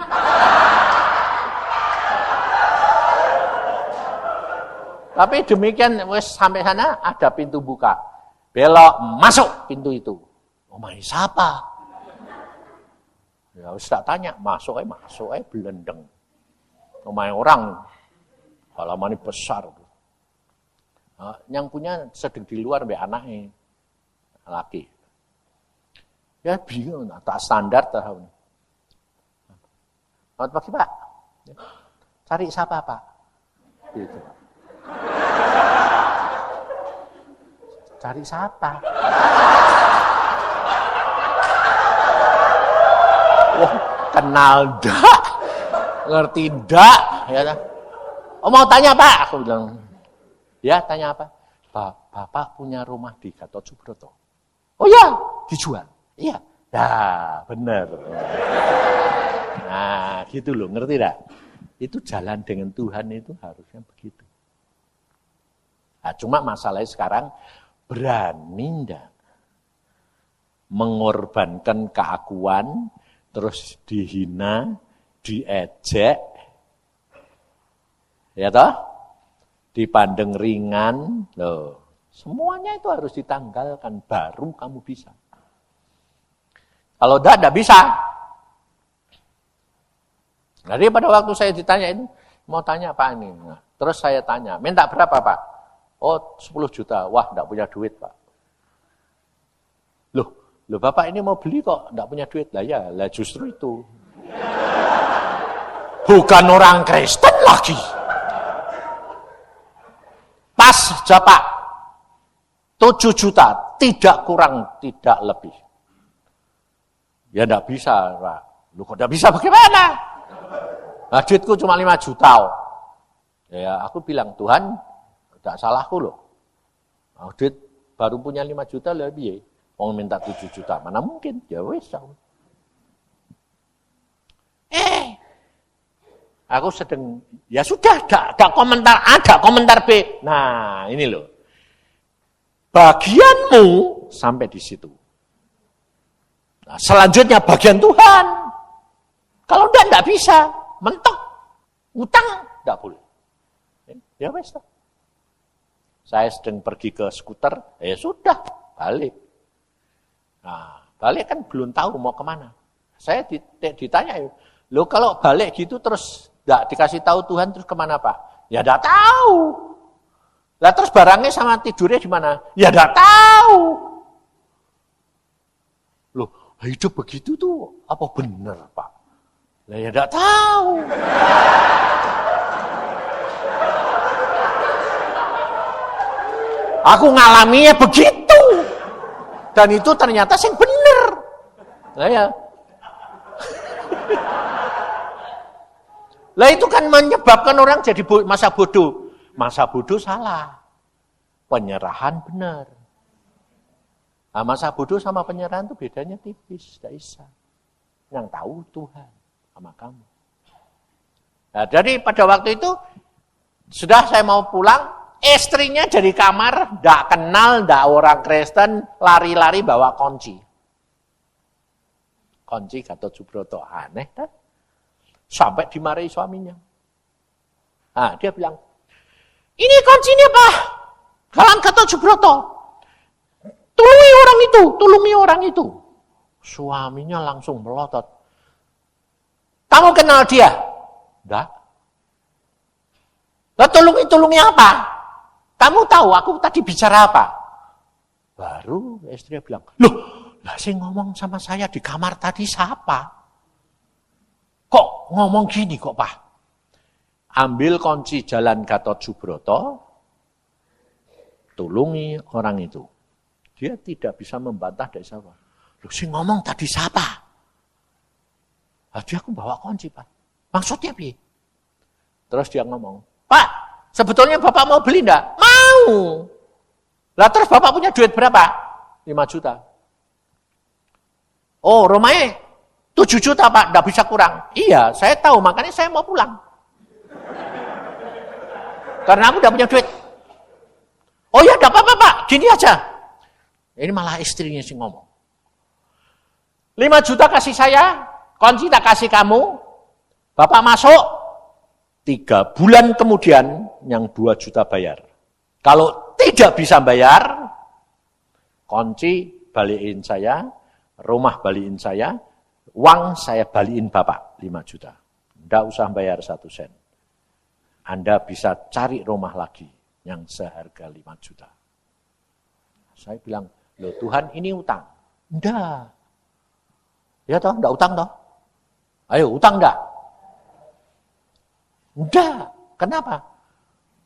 Tapi demikian wes sampai sana ada pintu buka. Belok masuk pintu itu. Omahe siapa? Ya wis tak tanya, masuk belendeng. Omahe orang halamannya besar. Nah, yang punya sedang di luar mbek anake laki. Ya bingung, tak standar tahun. Selamat pagi Pak. Cari siapa Pak? Gitu. Cari siapa? Wah, kenal dak, ngerti dak, ya. Oh mau tanya Pak? Aku bilang, ya tanya apa? Bapak punya rumah di Gatot Subroto. Oh ya, dijual. Iya. Nah, benar. Nah, gitu loh, ngerti dak? Itu jalan dengan Tuhan itu harusnya begitu. Nah, cuma masalahnya sekarang berani enggak mengorbankan keakuan, terus dihina, diejek, ya toh, dipandang ringan, loh. Semuanya itu harus ditanggalkan, baru kamu bisa. Kalau enggak bisa. Jadi pada waktu saya ditanya ini, mau tanya apa ini? Nah, terus saya tanya, minta berapa Pak? Oh 10 juta, wah enggak punya duit Pak. Loh Bapak ini mau beli kok, enggak punya duit. Lah justru itu. Bukan orang Kristen lagi. Pas aja Pak, 7 juta, tidak kurang, tidak lebih. Ya enggak bisa Pak. Loh kok enggak bisa bagaimana? Nah, duitku cuma 5 juta. Ya, aku bilang, Tuhan, tidak salahku loh. Nah, duit baru punya 5 juta lebih. Mau minta 7 juta, mana mungkin? Ya wes. Aku sedang, ya sudah, ada komentar A, ada komentar B. Nah, ini loh. Bagianmu sampai di situ. Nah, selanjutnya bagian Tuhan. Kalau enggak bisa. Mentok. Utang, enggak boleh. Ya wes. Saya sedang pergi ke skuter, ya sudah, balik. Nah, balik kan belum tahu mau kemana. Saya ditanya, loh kalau balik gitu terus enggak dikasih tahu Tuhan, terus kemana Pak? Ya enggak tahu. Lah terus barangnya sama tidurnya di mana? Ya enggak tahu. Loh, hidup begitu tuh apa benar Pak? Lah ya enggak tahu. Aku ngalaminya begitu. Dan itu ternyata sing bener. Lah ya. Lah itu kan menyebabkan orang jadi masa bodoh. Masa bodoh salah. Penyerahan benar. Nah, masa bodoh sama penyerahan itu bedanya tipis, tidak bisa. Yang tahu Tuhan sama kamu. Nah, jadi pada waktu itu sudah saya mau pulang, istrinya dari kamar, tidak kenal, tidak orang Kristen, lari-lari bawa kunci. Kunci Gatot Subroto, aneh kan? Sampai dimarahi suaminya. Nah, dia bilang, ini kuncinya Pak, Galang Gatot Subroto. Tulungi orang itu. Suaminya langsung melotot. Kamu kenal dia? Enggak. Lah tulungi apa? Kamu tahu aku tadi bicara apa? Baru istrinya bilang, loh, lah sih ngomong sama saya di kamar tadi siapa? Kok ngomong gini kok Pak? Ambil kunci Jalan Gatot Subroto, tulungi orang itu. Dia tidak bisa membantah dari siapa. Loh sih ngomong tadi siapa? Tadi aku bawa kunci Pak. Maksudnya Pi? Terus dia ngomong, Pak, sebetulnya Bapak mau beli enggak? Mau. Lah terus Bapak punya duit berapa? 5 juta. Oh, rumahnya 7 juta Pak, enggak bisa kurang. Iya, saya tahu, makanya saya mau pulang. Karena aku enggak punya duit. Oh ya, enggak apa-apa Pak, gini aja. Ini malah istrinya sih ngomong. 5 juta kasih saya, kunci tak kasih kamu, Bapak masuk, 3 bulan kemudian yang 2 juta bayar. Kalau tidak bisa bayar, kunci balikin saya, rumah balikin saya, uang saya balikin Bapak 5 juta. Tidak usah bayar 1 sen. Anda bisa cari rumah lagi yang seharga 5 juta. Saya bilang, loh Tuhan ini utang. Enggak. Ya toh, enggak utang toh? Ayo, utang enggak? Enggak. Kenapa?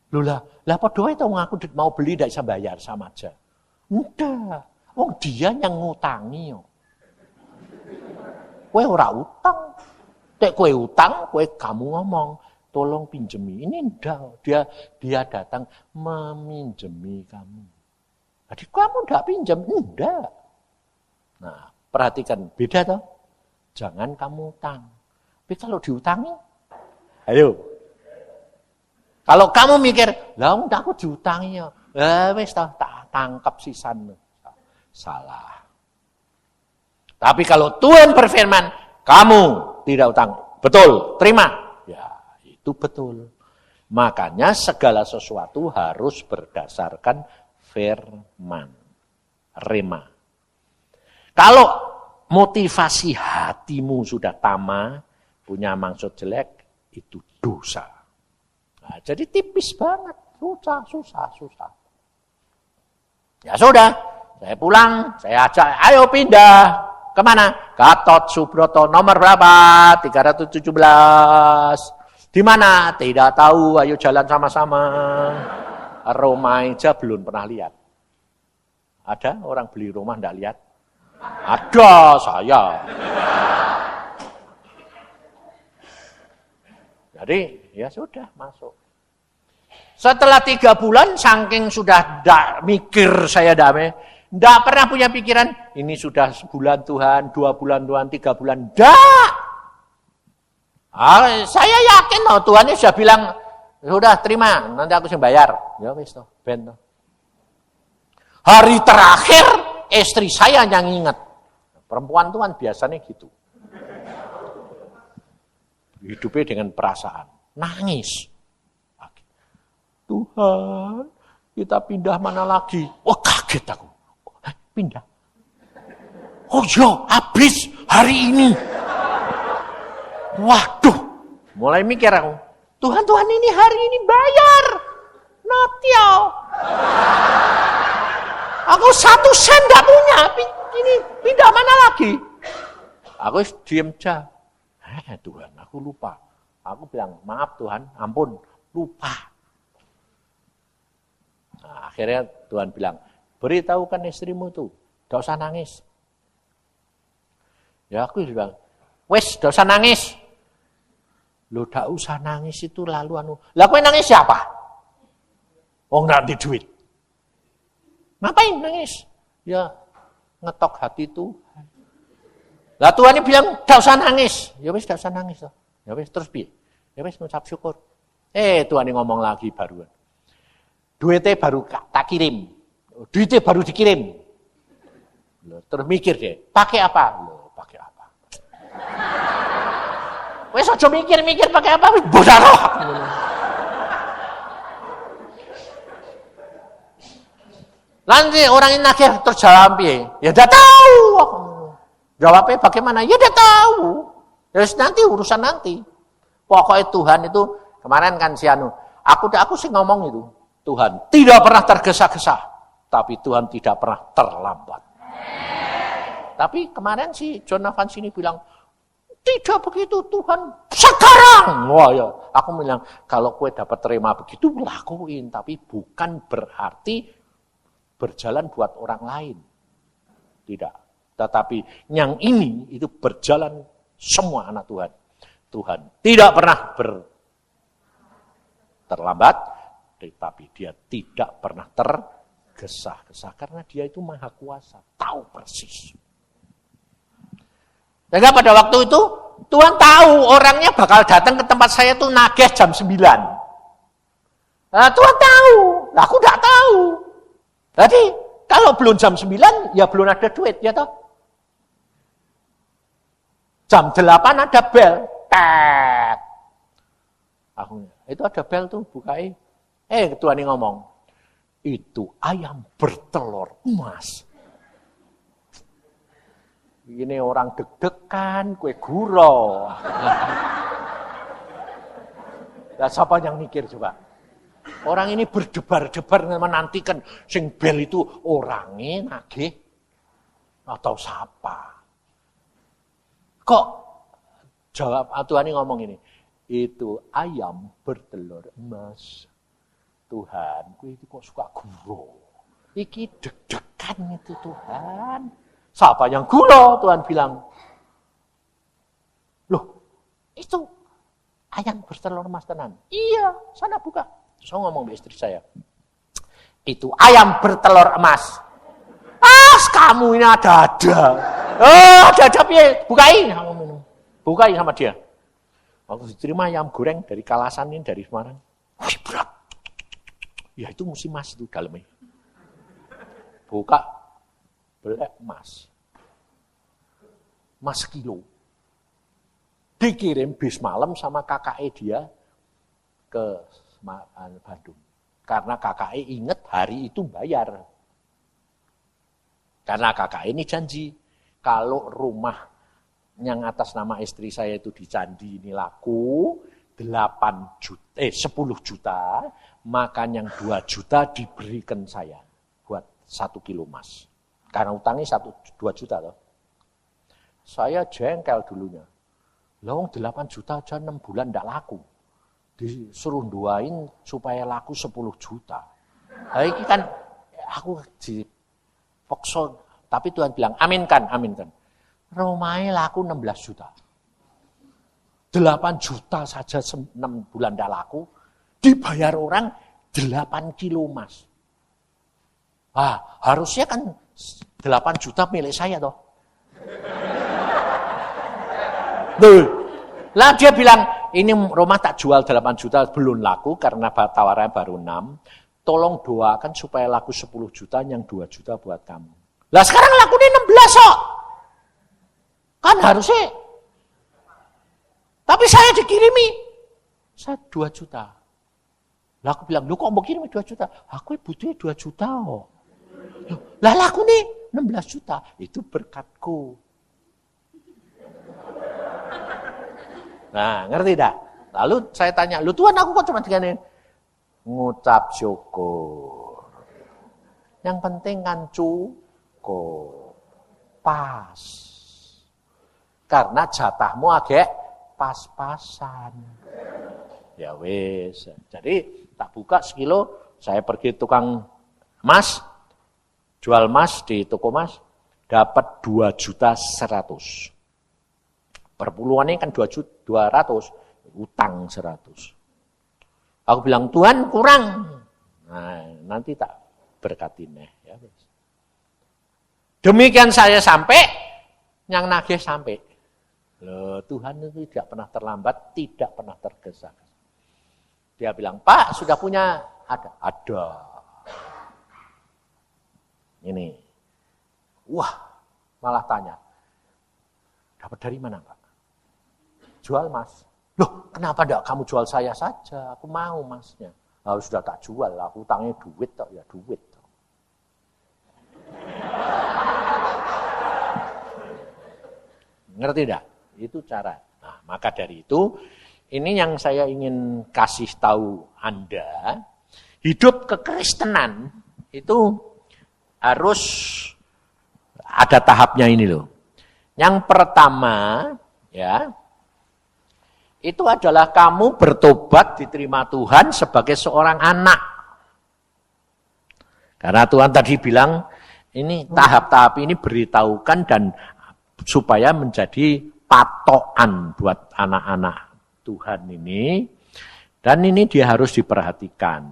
Loh lah apa doa itu aku mau beli enggak bisa bayar sama aja. Enggak. Oh dia yang ngutangi. Kowe ora utang. Tek kowe utang, kowe kamu ngomong, tolong pinjemi. Ini enggak. Dia datang meminjemi kamu. Jadi kamu enggak pinjam? Enggak. Nah, perhatikan, beda toh? Jangan kamu utang. Tapi kalau diutangi, ayo. Kalau kamu mikir, lah enggak aku diutangi ya. Wis tak tangkap sisan. Salah. Tapi kalau Tuhan berfirman, kamu tidak utang. Betul, terima. Ya, itu betul. Makanya segala sesuatu harus berdasarkan firman. Rema. Kalau motivasi hatimu sudah tamak, punya maksud jelek, itu dosa. Nah, jadi tipis banget, susah. Ya sudah, saya pulang, saya ajak, ayo pindah. Kemana? Gatot Subroto nomor berapa? 317. Di mana? Tidak tahu, ayo jalan sama-sama. Rumah aja belum pernah lihat. Ada orang beli rumah enggak lihat? Ada, saya. Jadi ya sudah masuk. Setelah 3 bulan, saking sudah mikir saya damai, tidak pernah punya pikiran, ini sudah sebulan Tuhan, 2 bulan Tuhan, 3 bulan. Tidak. Saya yakin Tuhan sudah bilang, sudah terima, nanti aku yang bayar. Ya wis toh, ben toh. Hari terakhir, istri saya yang ingat. Perempuan Tuhan biasanya gitu. Hidupnya dengan perasaan. Nangis. Tuhan, kita pindah mana lagi? Wah, kaget aku. Pindah. Oh iya, habis hari ini. Waduh, mulai mikir aku. Tuhan ini hari ini bayar. Notiau. Aku 1 sen gak punya. Ini pindah mana lagi? Aku diem aja. Tuhan, aku lupa. Aku bilang, maaf Tuhan, ampun, lupa. Nah, akhirnya Tuhan bilang, beritahukan istrimu tuh, gak usah nangis. Ya aku bilang, wes, gak usah nangis. Lo gak usah nangis itu lalu Lah kowe nangis siapa? Oh nanti duit. Ngapain nangis? Ya ngetok hati Tuhan. Lah Tuhan ini bilang, gak usah nangis. Ya wes, gak usah nangis. Ya wes, terus piye? Ya wes, ngucap syukur. Tuhan ini ngomong lagi baruan. Duitnya baru tak kirim. Duitnya baru dikirim. Loh, terus mikir deh, pakai apa? Loh, pakai apa? Wes aja mikir-mikir pakai apa, bodoh. Nanti orang ini nagih terus jawab piye? Ya udah tahu. Jawabnya bagaimana? Ya udah tahu. Ya nanti urusan nanti. Pokoknya Tuhan itu kemarin kan si aku sih ngomong itu. Tuhan tidak pernah tergesa-gesa, tapi Tuhan tidak pernah terlambat. Tapi kemarin si John Evans ini bilang, tidak begitu Tuhan, sekarang. Wah ya, aku bilang, kalau kue dapat terima begitu, lakuin. Tapi bukan berarti berjalan buat orang lain. Tidak. Tetapi yang ini itu berjalan semua anak Tuhan. Tuhan tidak pernah terlambat, tetapi dia tidak pernah tergesa-gesa. Karena dia itu maha kuasa, tahu persis. Sehingga pada waktu itu, Tuhan tahu orangnya bakal datang ke tempat saya tuh nagih jam 9. Nah, Tuhan tahu, nah, aku tidak tahu. Jadi, kalau belum jam 9, ya belum ada duit, ya toh. Jam 8 ada bel. Tet. Itu ada bel tuh, bukain. Tuhan ini ngomong, itu ayam bertelur emas. Ini orang deg-degan, kue gurau. Nah, siapa yang mikir coba? Orang ini berdebar-debar menantikan sing bel itu orangnya nagih atau siapa? Kok jawab Tuhan ini ngomong ini? Itu ayam bertelur emas. Tuhan, gue itu kok suka gurau. Iki deg-degan itu Tuhan. Siapa yang gurau? Tuhan bilang. Loh, itu ayam bertelur emas tenan. Iya, sana buka. Saya ngomong ke istri saya. Itu ayam bertelur emas. Kamu ini ada-ada. Ada-ada piye? Bukain. Bukain sama dia. Aku diterima ayam goreng dari Kalasan ini, dari Semarang. Wih, berat. Ya itu mesti emas itu dalamnya. Buka, belek emas. Emas kilo. Dikirim bis malam sama kakaknya dia ke Bandung. Karena kakaknya ingat hari itu bayar. Karena kakaknya ini janji. Kalau rumah yang atas nama istri saya itu di Candi ini laku, 10 juta, maka yang 2 juta diberikan saya buat 1 kilo emas. Karena utangnya 2 juta loh. Saya jengkel dulunya. Lawang 8 juta aja 6 bulan tidak laku. Disuruh doain supaya laku 10 juta. Nah, ini kan aku dipaksa. Tapi Tuhan bilang, aminkan. Rumahnya laku 16 juta. 8 juta saja 6 bulan tidak laku, dibayar orang 8 kilo emas. Harusnya kan 8 juta milik saya toh. Lah dia bilang, ini rumah tak jual 8 juta, belum laku karena tawarannya baru 6. Tolong doakan supaya laku 10 juta, yang 2 juta buat kamu. Lah sekarang lakunya 16 kok. Kan harusnya. Tapi saya dikirimi. Saya 2 juta. Lah aku bilang, lu kok mau kirim 2 juta? Aku butuhnya 2 juta kok. Lah laku nih 16 juta. Itu berkatku. Nah, ngerti tak? Lalu saya tanya, lu Tuhan aku kok cuma segini? Ngucap syukur. Yang penting kan cukup. Pas. Karena jatahmu agak pas-pasan. Ya wis. Jadi tak buka sekilo, saya pergi tukang emas, jual emas di toko emas, dapat 2.100.000. Perpuluhannya kan 200, utang 100. Aku bilang, Tuhan kurang. Nah, nanti tak berkatin ya. Demikian saya sampai, yang nagih sampai. Loh, Tuhan itu tidak pernah terlambat, tidak pernah tergesa-gesa. Dia bilang, Pak, sudah punya? Ada. Ini. Wah, malah tanya. Dapat dari mana, Pak? Jual mas. Loh, kenapa enggak kamu jual saya saja? Aku mau masnya. Lalu sudah tak jual, aku utangnya duit toh, ya duit toh. Ngerti enggak? Itu cara. Nah, maka dari itu, ini yang saya ingin kasih tahu Anda, hidup kekristenan itu harus ada tahapnya ini loh. Yang pertama, ya, itu adalah kamu bertobat diterima Tuhan sebagai seorang anak. Karena Tuhan tadi bilang, ini tahap-tahap ini beritahukan dan supaya menjadi patokan buat anak-anak Tuhan ini. Dan ini dia harus diperhatikan.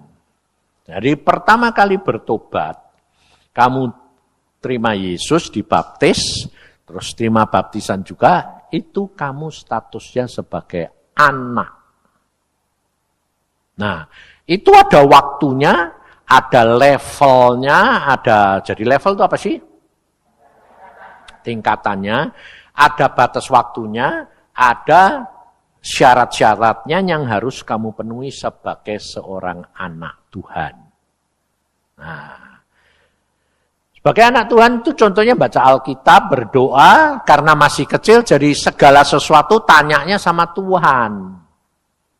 Jadi pertama kali bertobat, kamu terima Yesus, dibaptis, terus terima baptisan juga, itu kamu statusnya sebagai anak. Nah, itu ada waktunya, ada levelnya, jadi level itu apa sih? Tingkatannya, ada batas waktunya, ada syarat-syaratnya yang harus kamu penuhi sebagai seorang anak Tuhan. Nah, sebagai anak Tuhan itu contohnya baca Alkitab, berdoa, karena masih kecil jadi segala sesuatu tanyanya sama Tuhan.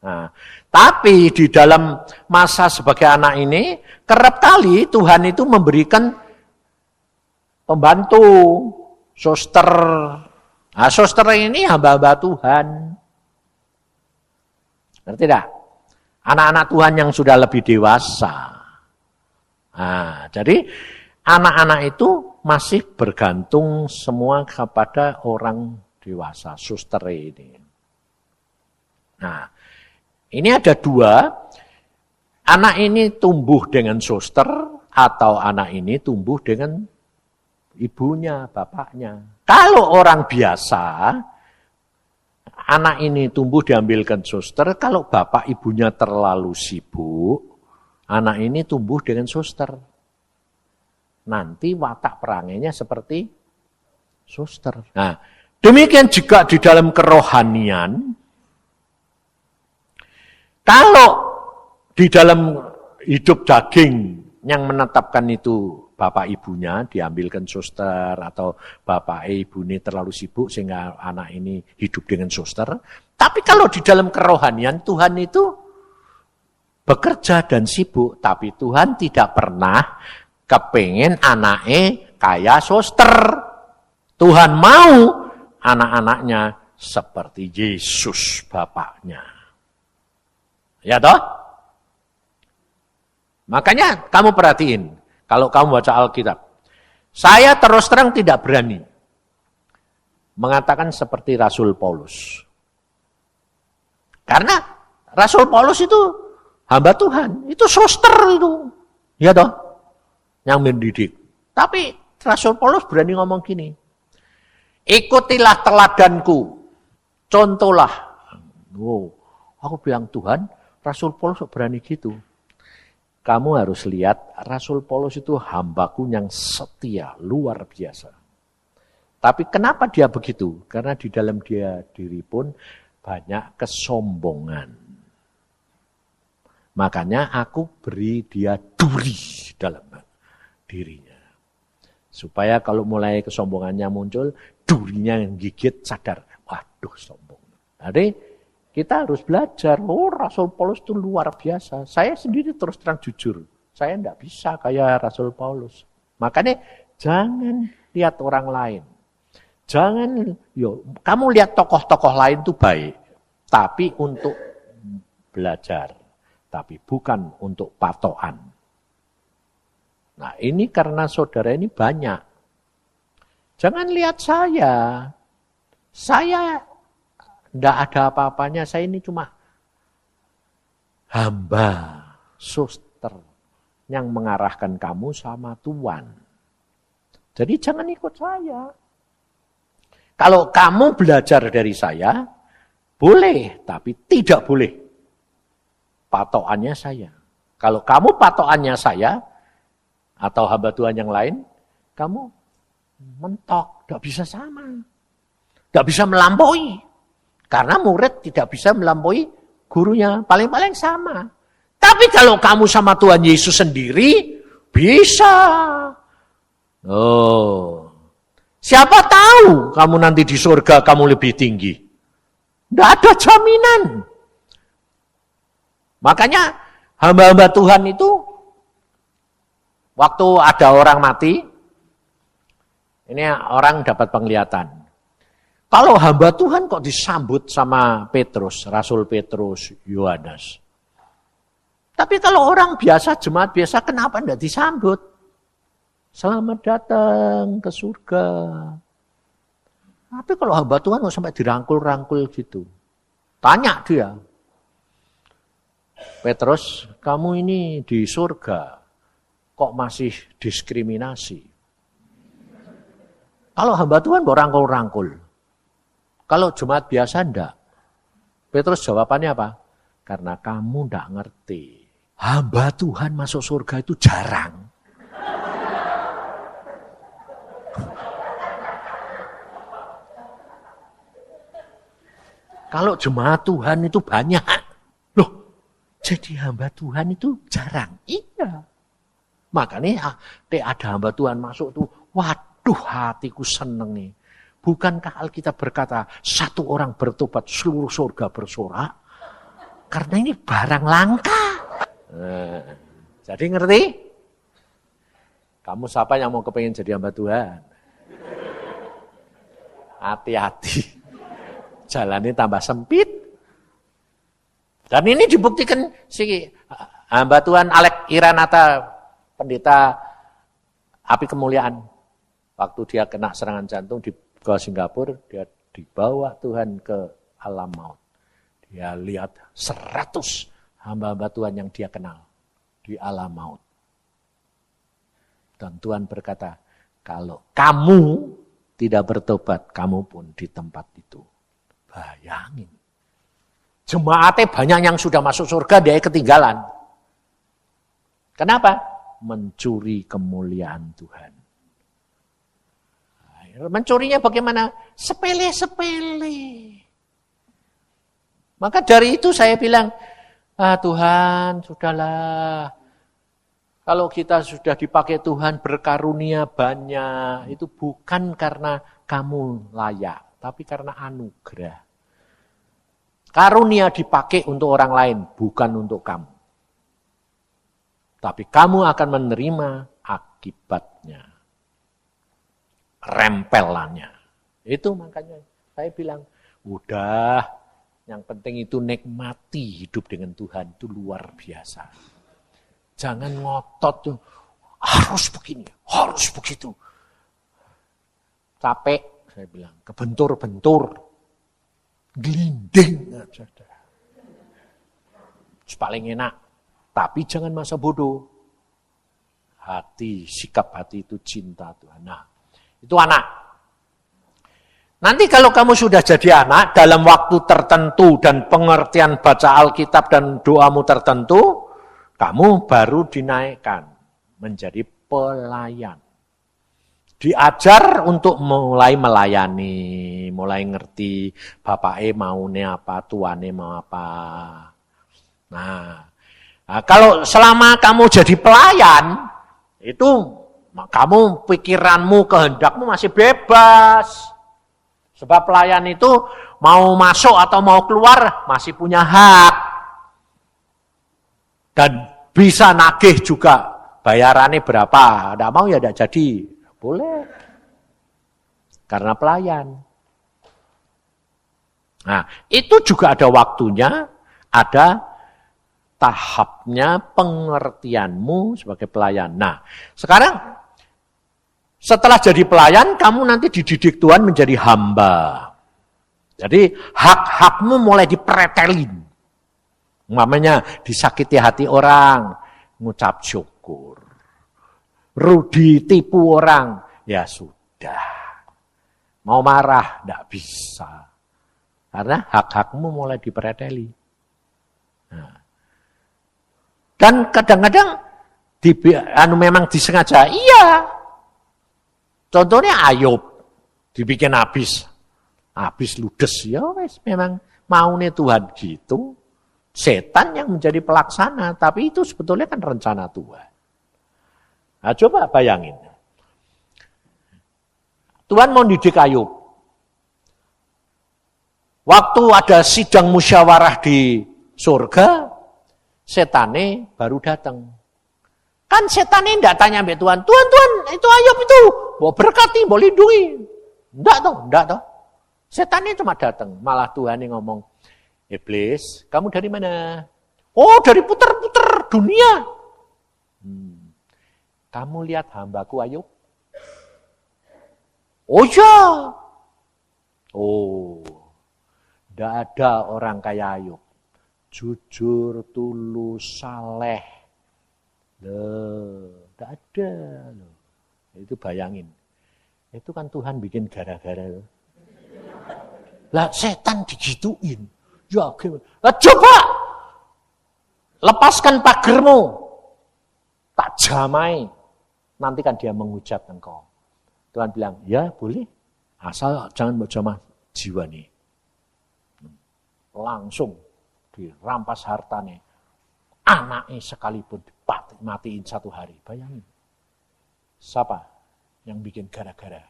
Nah, tapi di dalam masa sebagai anak ini, kerap kali Tuhan itu memberikan pembantu, suster. Nah, suster ini hamba-hamba Tuhan. Ngerti tidak? Anak-anak Tuhan yang sudah lebih dewasa. Nah, jadi anak-anak itu masih bergantung semua kepada orang dewasa, suster ini. Nah, ini ada dua, anak ini tumbuh dengan suster atau anak ini tumbuh dengan ibunya, bapaknya. Kalau orang biasa, anak ini tumbuh diambilkan suster, kalau bapak ibunya terlalu sibuk, anak ini tumbuh dengan suster. Nanti watak perangainya seperti suster. Nah, demikian juga di dalam kerohanian, kalau di dalam hidup daging yang menetapkan itu bapak ibunya diambilkan suster atau bapak ibu ini terlalu sibuk sehingga anak ini hidup dengan suster. Tapi kalau di dalam kerohanian Tuhan itu bekerja dan sibuk, tapi Tuhan tidak pernah kepengen anaknya kayak suster. Tuhan mau anak-anaknya seperti Yesus bapaknya. Ya toh? Makanya kamu perhatiin, kalau kamu baca Alkitab, saya terus terang tidak berani mengatakan seperti Rasul Paulus. Karena Rasul Paulus itu hamba Tuhan, itu suster itu. Ya toh? Yang mendidik. Tapi Rasul Paulus berani ngomong gini. Ikutilah teladanku. Contohlah. Wow. Aku bilang Tuhan, Rasul Paulus berani gitu. Kamu harus lihat Rasul Paulus itu hambaku yang setia, luar biasa. Tapi kenapa dia begitu? Karena di dalam dia diri pun banyak kesombongan. Makanya aku beri dia duri dalam dirinya. Supaya kalau mulai kesombongannya muncul, durinya yang gigit sadar. Waduh sombong. Jadi kita harus belajar. Oh Rasul Paulus itu luar biasa. Saya sendiri terus terang jujur. Saya tidak bisa kayak Rasul Paulus. Makanya jangan lihat orang lain. Jangan, kamu lihat tokoh-tokoh lain itu baik. Tapi untuk belajar. Tapi bukan untuk patokan. Nah ini karena saudara ini banyak. Jangan lihat saya. Saya tidak ada apa-apanya. Saya ini cuma hamba, suster yang mengarahkan kamu sama Tuhan. Jadi jangan ikut saya. Kalau kamu belajar dari saya, boleh, tapi tidak boleh. Patokannya saya. Kalau kamu patokannya saya, atau hamba Tuhan yang lain, kamu mentok, tidak bisa sama. Tidak bisa melampaui. Karena murid tidak bisa melampaui gurunya, paling-paling sama. Tapi kalau kamu sama Tuhan Yesus sendiri, bisa. Oh, siapa tahu kamu nanti di surga kamu lebih tinggi. Tidak ada jaminan. Makanya hamba-hamba Tuhan itu, waktu ada orang mati, ini orang dapat penglihatan. Kalau hamba Tuhan kok disambut sama Petrus, Rasul Petrus, Yohanes. Tapi kalau orang biasa, jemaat biasa, kenapa tidak disambut? Selamat datang ke surga. Tapi kalau hamba Tuhan kok sampai dirangkul-rangkul gitu. Tanya dia. Petrus, kamu ini di surga, kok masih diskriminasi? Kalau hamba Tuhan kok rangkul-rangkul. Kalau jemaat biasa enggak. Petrus jawabannya apa? Karena kamu enggak ngerti. Hamba Tuhan masuk surga itu jarang. Kalau jemaat Tuhan itu banyak. Loh, jadi hamba Tuhan itu jarang. Iya. Makanya ada hamba Tuhan masuk tuh, waduh hatiku seneng nih. Bukankah Alkitab berkata, satu orang bertobat, seluruh surga bersorak? Karena ini barang langka. Jadi ngerti? Kamu siapa yang mau kepengen jadi hamba Tuhan? Hati-hati. Jalannya tambah sempit. Dan ini dibuktikan si hamba Tuhan Alek Iranata, pendeta Api Kemuliaan. Waktu dia kena serangan jantung di ke Singapura, dia dibawa Tuhan ke alam maut. Dia lihat 100 hamba-hamba Tuhan yang dia kenal di alam maut. Dan Tuhan berkata, kalau kamu tidak bertobat, kamu pun di tempat itu. Bayangin. Jemaatnya banyak yang sudah masuk surga, dia ketinggalan. Kenapa? Mencuri kemuliaan Tuhan. Mencurinya bagaimana? Sepele-sepele. Maka dari itu saya bilang, Tuhan, sudahlah. Kalau kita sudah dipakai Tuhan berkarunia banyak, itu bukan karena kamu layak, tapi karena anugerah. Karunia dipakai untuk orang lain, bukan untuk kamu. Tapi kamu akan menerima akibatnya. Rempelannya. Itu makanya saya bilang, udah, yang penting itu nikmati hidup dengan Tuhan, itu luar biasa. Jangan ngotot tuh, harus begini, harus begitu. Capek, saya bilang, kebentur-bentur, gelinding. paling enak. Tapi jangan masa bodoh. Sikap hati itu cinta Tuhan. Nah, itu anak. Nanti kalau kamu sudah jadi anak, dalam waktu tertentu dan pengertian baca Alkitab dan doamu tertentu, kamu baru dinaikkan menjadi pelayan. Diajar untuk mulai melayani, mulai ngerti bapake maune apa, tuane mau apa. Nah, kalau selama kamu jadi pelayan, itu kamu pikiranmu, kehendakmu masih bebas. Sebab pelayan itu mau masuk atau mau keluar masih punya hak. Dan bisa nagih juga, bayarannya berapa. Tidak mau ya tidak jadi. Boleh. Karena pelayan. Nah, itu juga ada waktunya, ada tahapnya pengertianmu sebagai pelayan. Nah, sekarang setelah jadi pelayan, kamu nanti dididik Tuhan menjadi hamba. Jadi hak-hakmu mulai dipretelin. Namanya disakiti hati orang, ngucap syukur. Rudi tipu orang, ya sudah. Mau marah, tidak bisa. Karena hak-hakmu mulai dipreteli. Nah. Dan kadang-kadang memang disengaja, iya. Contohnya Ayub, dibikin habis ludes, ya wes memang maunya Tuhan gitu. Setan yang menjadi pelaksana, tapi itu sebetulnya kan rencana Tuhan. Nah, coba bayangin. Tuhan mau didik Ayub. Waktu ada sidang musyawarah di surga, setane baru datang. Kan setane tidak tanya sampai Tuhan, Tuhan, itu Ayub itu, mau berkati, mau lindungi. Enggak toh. Setane cuma datang, malah Tuhan yang ngomong, Iblis, kamu dari mana? Oh, dari puter-puter dunia. Kamu lihat hambaku Ayub? Oh ya. Oh, tidak ada orang kaya Ayub. Jujur, tulus, saleh. Tidak ada. Itu bayangin. Itu kan Tuhan bikin gara-gara. Lah setan digituin. Ya gimana? Lah coba. Lepaskan pagermu. Tak jamai. Nanti kan dia menghujat engkau. Tuhan bilang, ya boleh. Asal jangan berjamah jiwa nih. Langsung dirampas hartanya. Anaknya sekalipun matiin satu hari. Bayangin. Siapa yang bikin gara-gara?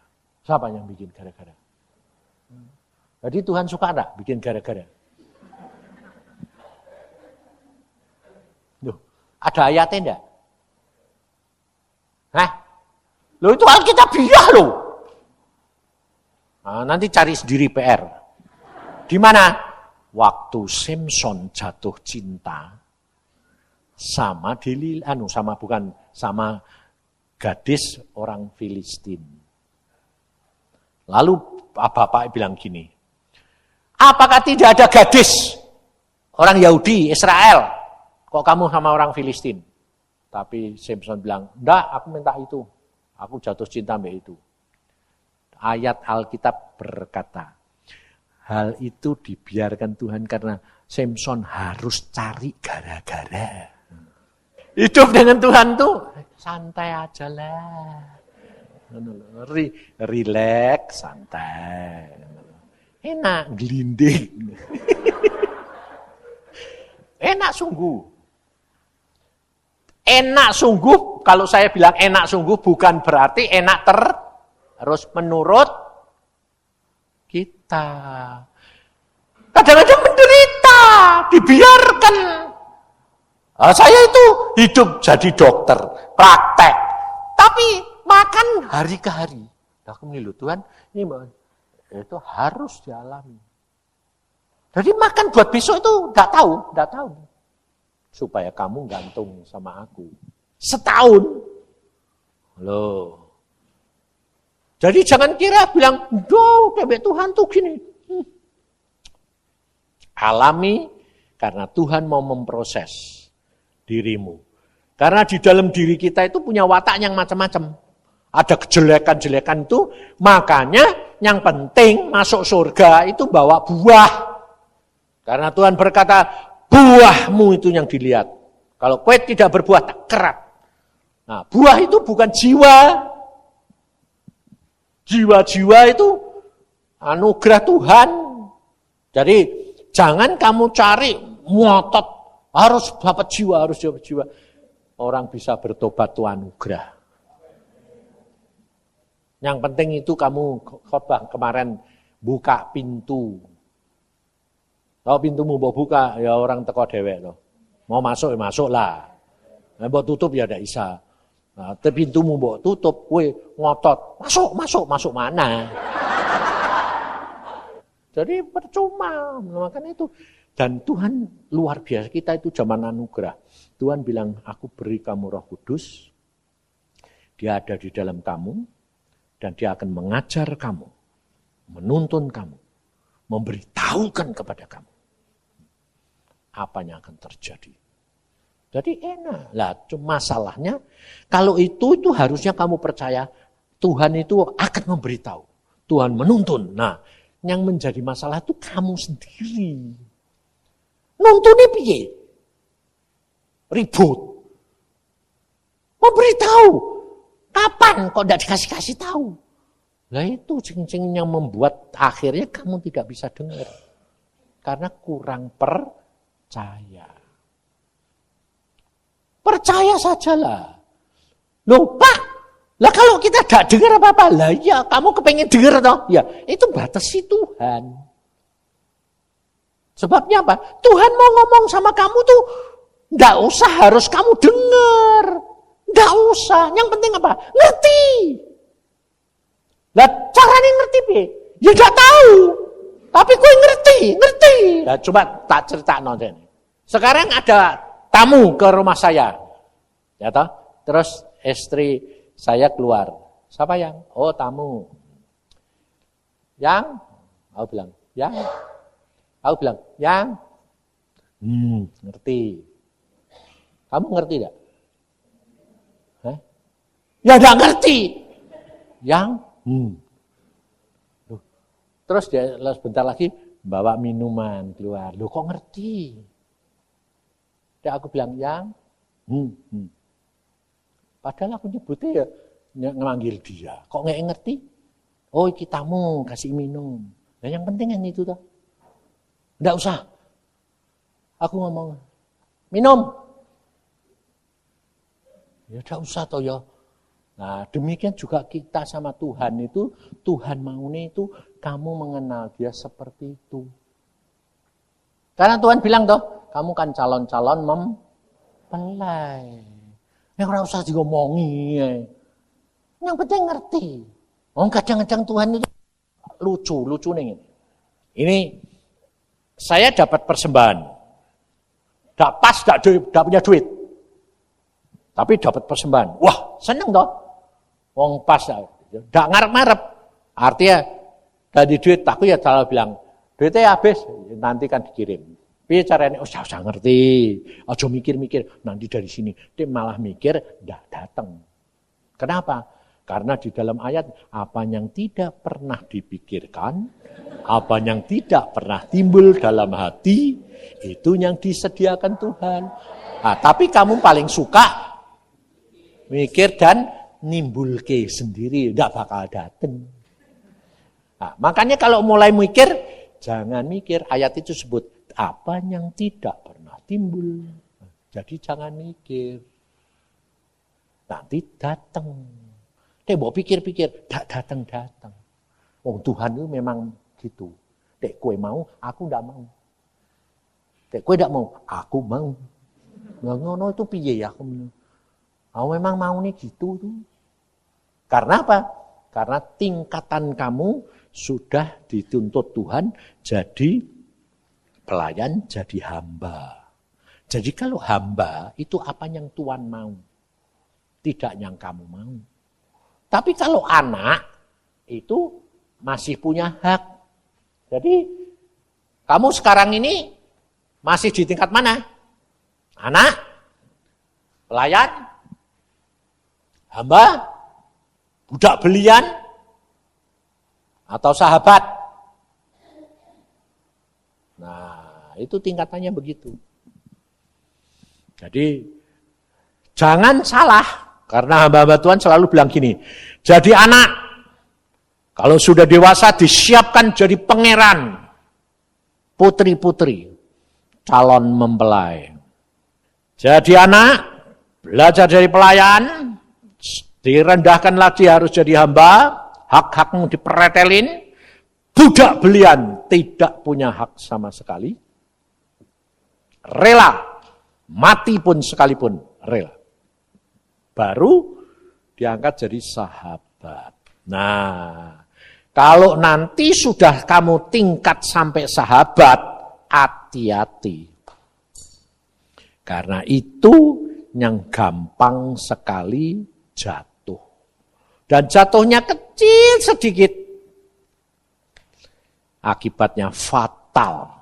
Siapa yang bikin gara-gara? Jadi Tuhan suka enggak bikin gara-gara? Loh, ada ayatnya enggak? Loh itu Alkitabiah loh. Nah, nanti cari sendiri PR. Di mana? Waktu Samson jatuh cinta sama sama gadis orang Filistin. Lalu bapak bilang gini, apakah tidak ada gadis orang Yahudi, Israel, kok kamu sama orang Filistin? Tapi Samson bilang, enggak, aku minta itu. Aku jatuh cinta sama itu. Ayat Alkitab berkata, hal itu dibiarkan Tuhan karena Samson harus cari gara-gara. Hidup dengan Tuhan tuh santai aja lah. Relax, santai. Enak, gelinding. Enak sungguh. Enak sungguh, kalau saya bilang enak sungguh bukan berarti enak terus menurut kita. Kadang-kadang menderita, dibiarkan. Saya itu hidup jadi dokter, praktek. Tapi makan hari ke hari. Aku mengilu Tuhan, ini itu harus dialami. Jadi makan buat besok itu enggak tahu. Supaya kamu gantung sama aku. Setahun. Loh. Jadi jangan kira bilang, Tuhan tuh gini. Alami Karena Tuhan mau memproses dirimu. Karena di dalam diri kita itu punya watak yang macam-macam. Ada kejelekan-jelekan itu, makanya yang penting masuk surga itu bawa buah. Karena Tuhan berkata, buahmu itu yang dilihat. Kalau kue tidak berbuah, tak kerat. Nah, buah itu bukan jiwa. Jiwa-jiwa itu anugerah Tuhan. Jadi, jangan kamu cari ngotot, harus dapat jiwa, harus dapat jiwa. Orang bisa bertobat itu anugerah. Yang penting itu kamu khotbah kemarin buka pintu. Kalau pintumu mau buka, ya orang teko dewek loh. Mau masuk ya masuklah. Mau tutup ya tidak bisa. Nah, pintumu mau tutup, kowe ngotot. Masuk mana? Jadi percuma, makanya itu. Dan Tuhan luar biasa, kita itu zaman anugerah. Tuhan bilang, aku beri kamu Roh Kudus, dia ada di dalam kamu, dan dia akan mengajar kamu, menuntun kamu, memberitahukan kepada kamu apa yang akan terjadi. Jadi enak. Lah, masalahnya, kalau itu harusnya kamu percaya, Tuhan itu akan memberitahu, Tuhan menuntun. Nah, yang menjadi masalah itu kamu sendiri. Nuntunnya piye? Ribut. Memberitahu. Kapan kok tidak dikasih tahu? Nah itu cing-cing yang membuat akhirnya kamu tidak bisa dengar. Karena kurang percaya. Percaya sajalah. Loh Pak, lah kalau kita tidak dengar apa-apa, lah ya kamu kepengen dengar toh? Ya itu batasi Tuhan. Sebabnya apa? Tuhan mau ngomong sama kamu tuh, tidak usah harus kamu dengar. Tidak usah. Yang penting apa? Ngerti. Lah caranya ngerti be? Ya tidak tahu. Tapi kau ngerti. Nah, coba tak cerita nonton. Sekarang ada tamu ke rumah saya. Ya toh? Terus istri saya keluar. Siapa yang? Oh tamu. Yang? Aku bilang, yang? Aku bilang, yang? Ngerti. Kamu ngerti tidak? Ya enggak ngerti. Yang? Loh. Terus dia sebentar lagi bawa minuman keluar. Loh kok ngerti? Dan aku bilang, yang? Padahal aku nyebutnya ya ngemanggil dia. Kok nggak ngerti? Oh kitamu kasih minum. Nah yang penting kan itu toh. Enggak usah. Aku ngomong, minum. Ya enggak usah toh ya. Nah demikian juga kita sama Tuhan itu, Tuhan maunya itu kamu mengenal dia seperti itu. Karena Tuhan bilang toh, kamu kan calon-calon mempelai. Ya ora usah diomongi. Yang penting ngerti. Kadang-kadang Tuhan itu lucu nih. Ini saya dapat persembahan. Tidak pas, tidak punya duit. Tapi dapat persembahan. Wah, seneng toh. Wong pas, tidak ngarep-ngarep. Artinya, dari duit, aku ya selalu bilang, duitnya habis, nanti kan dikirim. Tapi caranya, usah ngerti. Aja mikir-mikir, nanti dari sini. Dia malah mikir, tidak datang. Kenapa? Karena di dalam ayat, apa yang tidak pernah dipikirkan, apa yang tidak pernah timbul dalam hati, itu yang disediakan Tuhan. Nah, tapi kamu paling suka mikir dan nimbulke sendiri, tidak bakal datang. Nah, makanya kalau mulai mikir, jangan mikir. Ayat itu sebut, apa yang tidak pernah timbul. Jadi jangan mikir. Nanti datang. Dek mau pikir-pikir, datang. Oh Tuhan itu memang gitu. Dek kue mau, aku tidak mau. Dek kue tidak mau, aku mau. Ngono itu piye ya aku. Aku memang mau nih gitu tuh. Karena apa? Karena tingkatan kamu sudah dituntut Tuhan jadi pelayan, jadi hamba. Jadi kalau hamba itu apa yang Tuhan mau. Tidak yang kamu mau. Tapi kalau anak itu masih punya hak. Jadi kamu sekarang ini Masih di tingkat mana? Anak? Pelayan? Hamba? Budak belian? Atau sahabat? Nah, itu tingkatannya begitu. Jadi, jangan salah. Karena hamba-hamba Tuhan selalu bilang gini, jadi anak, kalau sudah dewasa disiapkan jadi pangeran, putri-putri, calon mempelai. Jadi anak, belajar dari pelayan, direndahkan lagi harus jadi hamba, hak-hakmu dipretelin, budak belian tidak punya hak sama sekali, rela, mati pun sekalipun rela. Baru diangkat jadi sahabat. Nah, kalau nanti sudah kamu tingkat sampai sahabat, hati-hati. Karena itu yang gampang sekali jatuh. Dan jatuhnya kecil sedikit. Akibatnya fatal.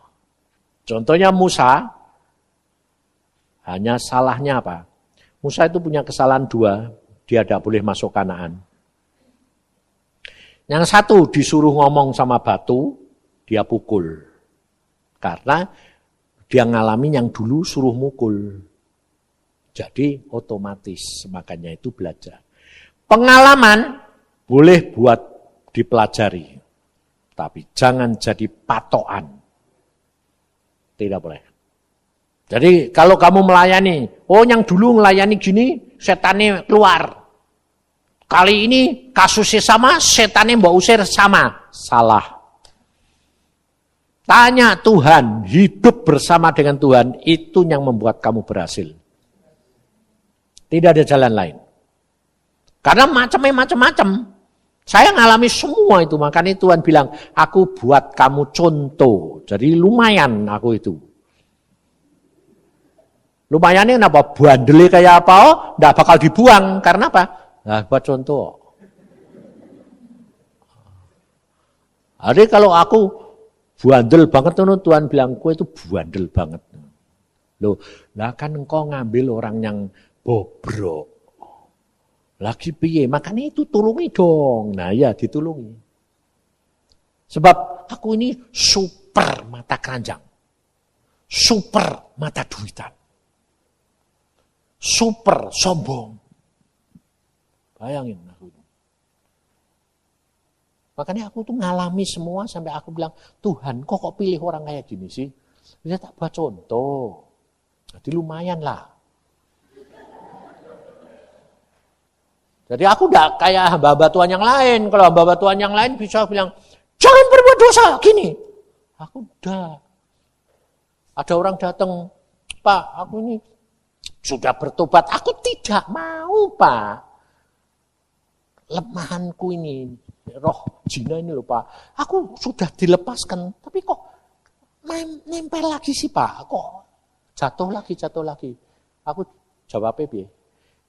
Contohnya Musa, hanya salahnya apa? Musa itu punya kesalahan dua, dia tidak boleh masuk Kanaan. Yang satu disuruh ngomong sama batu, dia pukul. Karena dia ngalami yang dulu suruh mukul. Jadi otomatis, makanya itu belajar. Pengalaman boleh buat dipelajari, tapi jangan jadi patokan. Tidak boleh. Jadi kalau kamu melayani, oh yang dulu melayani gini, setannya keluar. Kali ini kasusnya sama, setannya mbak usir sama. Salah. Tanya Tuhan, hidup bersama dengan Tuhan, itu yang membuat kamu berhasil. Tidak ada jalan lain. Karena macam-macam. Saya ngalami semua itu, makanya Tuhan bilang, aku buat kamu contoh. Jadi lumayan aku itu. Lumayannya kenapa? Bandel kayak apa? Oh, enggak bakal dibuang. Karena apa? Nah, buat contoh. Jadi kalau aku bandel banget, Tuhan bilang, kue itu bandel banget. Loh, lah kan engkau ngambil orang yang bobrok. Lagi piye? Makanya itu tulungi dong. Nah ya, ditulungi. Sebab aku ini super mata keranjang. Super mata duitan. Super sombong. Bayangin aku. Makanya aku tuh ngalami semua sampai aku bilang, Tuhan kok pilih orang kayak gini sih? Bisa tak buat contoh. Jadi lumayan lah. Jadi aku enggak kayak hamba-hamba Tuhan yang lain. Kalau hamba-hamba Tuhan yang lain bisa bilang, jangan berbuat dosa, gini. Aku udah. Ada orang datang, Pak, aku ini sudah bertobat. Aku tidak mau, Pak. Lemahanku ini, roh jina ini loh, Pak. Aku sudah dilepaskan, tapi kok nempel lagi sih, Pak. Kok jatuh lagi. Aku jawabnya,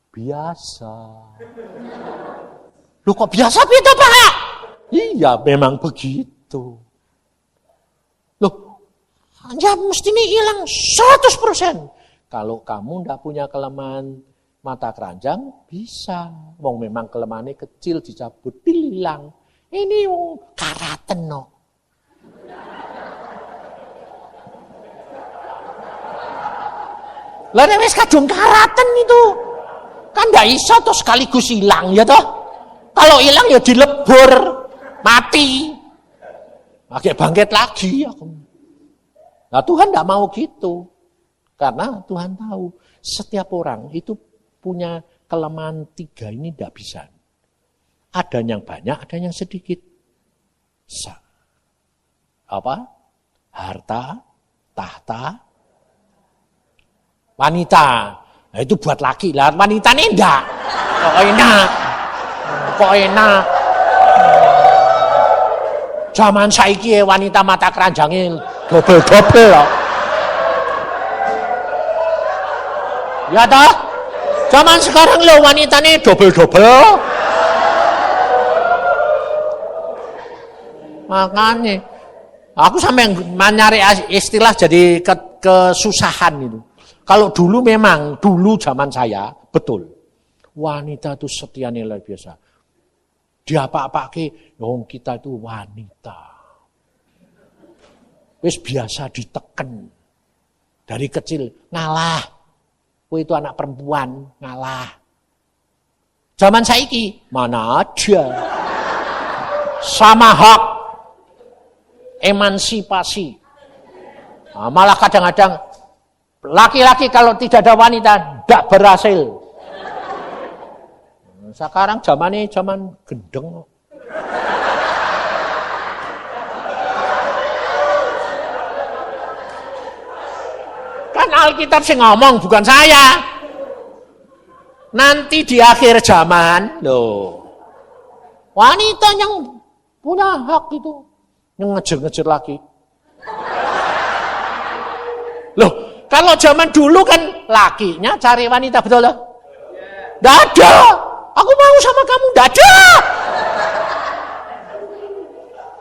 biasa. Loh kok biasa beda, Pak? Iya, memang begitu. Loh, ya mesti ini hilang 100%. Kalau kamu ndak punya kelemahan mata keranjang, bisa. Wong memang kelemahannya kecil, dicabut, hilang. Ini karaten, no. Lah nek wis kadung karaten itu. Kan ndak iso toh sekaligus hilang ya toh. Kalau hilang ya dilebur, mati. Pakai bangkit lagi aku. Nah Tuhan ndak mau gitu. Karena Tuhan tahu setiap orang itu punya kelemahan 3 ini ndak bisa. Ada yang banyak, ada yang sedikit. Harta, tahta, wanita. Nah, itu buat laki lah, wanita ini enggak. Kok enak. Zaman saiki wanita mata keranjangnya dobel-dobel loh. Ya toh? Zaman sekarang loh wanita ini dobel-dobel. Makanya aku sampai nyari istilah jadi kesusahan itu. Kalau dulu memang, dulu zaman saya, betul. Wanita itu setianya luar biasa. Dia apa-apake, kita itu wanita. Wis biasa diteken. Dari kecil, ngalah. Kowe itu anak perempuan, ngalah. Zaman saiki, mana ada. Sama hak. Emansipasi. Nah, malah kadang-kadang, laki-laki kalau tidak ada wanita, tidak berhasil. Sekarang zamannya zaman gendeng. Kan Alkitab sih ngomong, bukan saya. Nanti di akhir zaman, loh, wanita yang punya hak itu, yang ngejar-ngejar laki. Loh, kalau zaman dulu kan lakinya cari wanita, betul loh? Nggak ada. Aku mau sama kamu, nggak ada.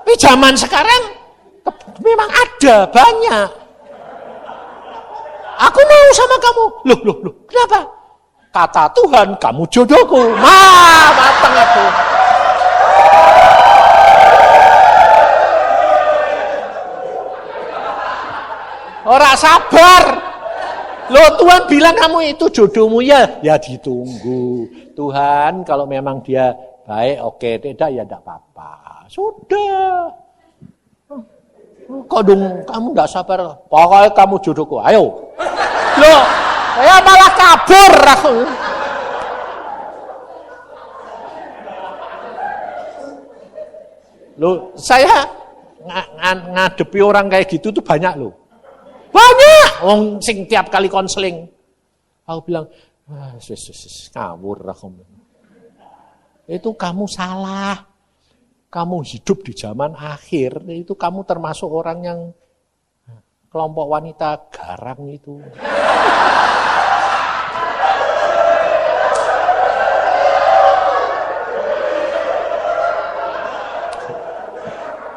Tapi zaman sekarang memang ada, banyak. Aku mau sama kamu. Loh, kenapa? Kata Tuhan, kamu jodohku. Mateng aku. Ora sabar. Loh, Tuhan bilang kamu itu jodohmu ya. Ya ditunggu. Tuhan kalau memang dia baik, oke. Tidak ya tidak apa-apa. Sudah. Kok dong kamu tidak sabar? Pokoknya kamu jodohku. Ayo. Loh, saya malah kabur aku. Loh, saya ngadepi orang kayak gitu tuh banyak loh. Banyak. Wong sing tiap kali konseling. Aku bilang, ngawur aku. Itu kamu salah. Kamu hidup di zaman akhir. Itu kamu termasuk orang yang kelompok wanita garang itu.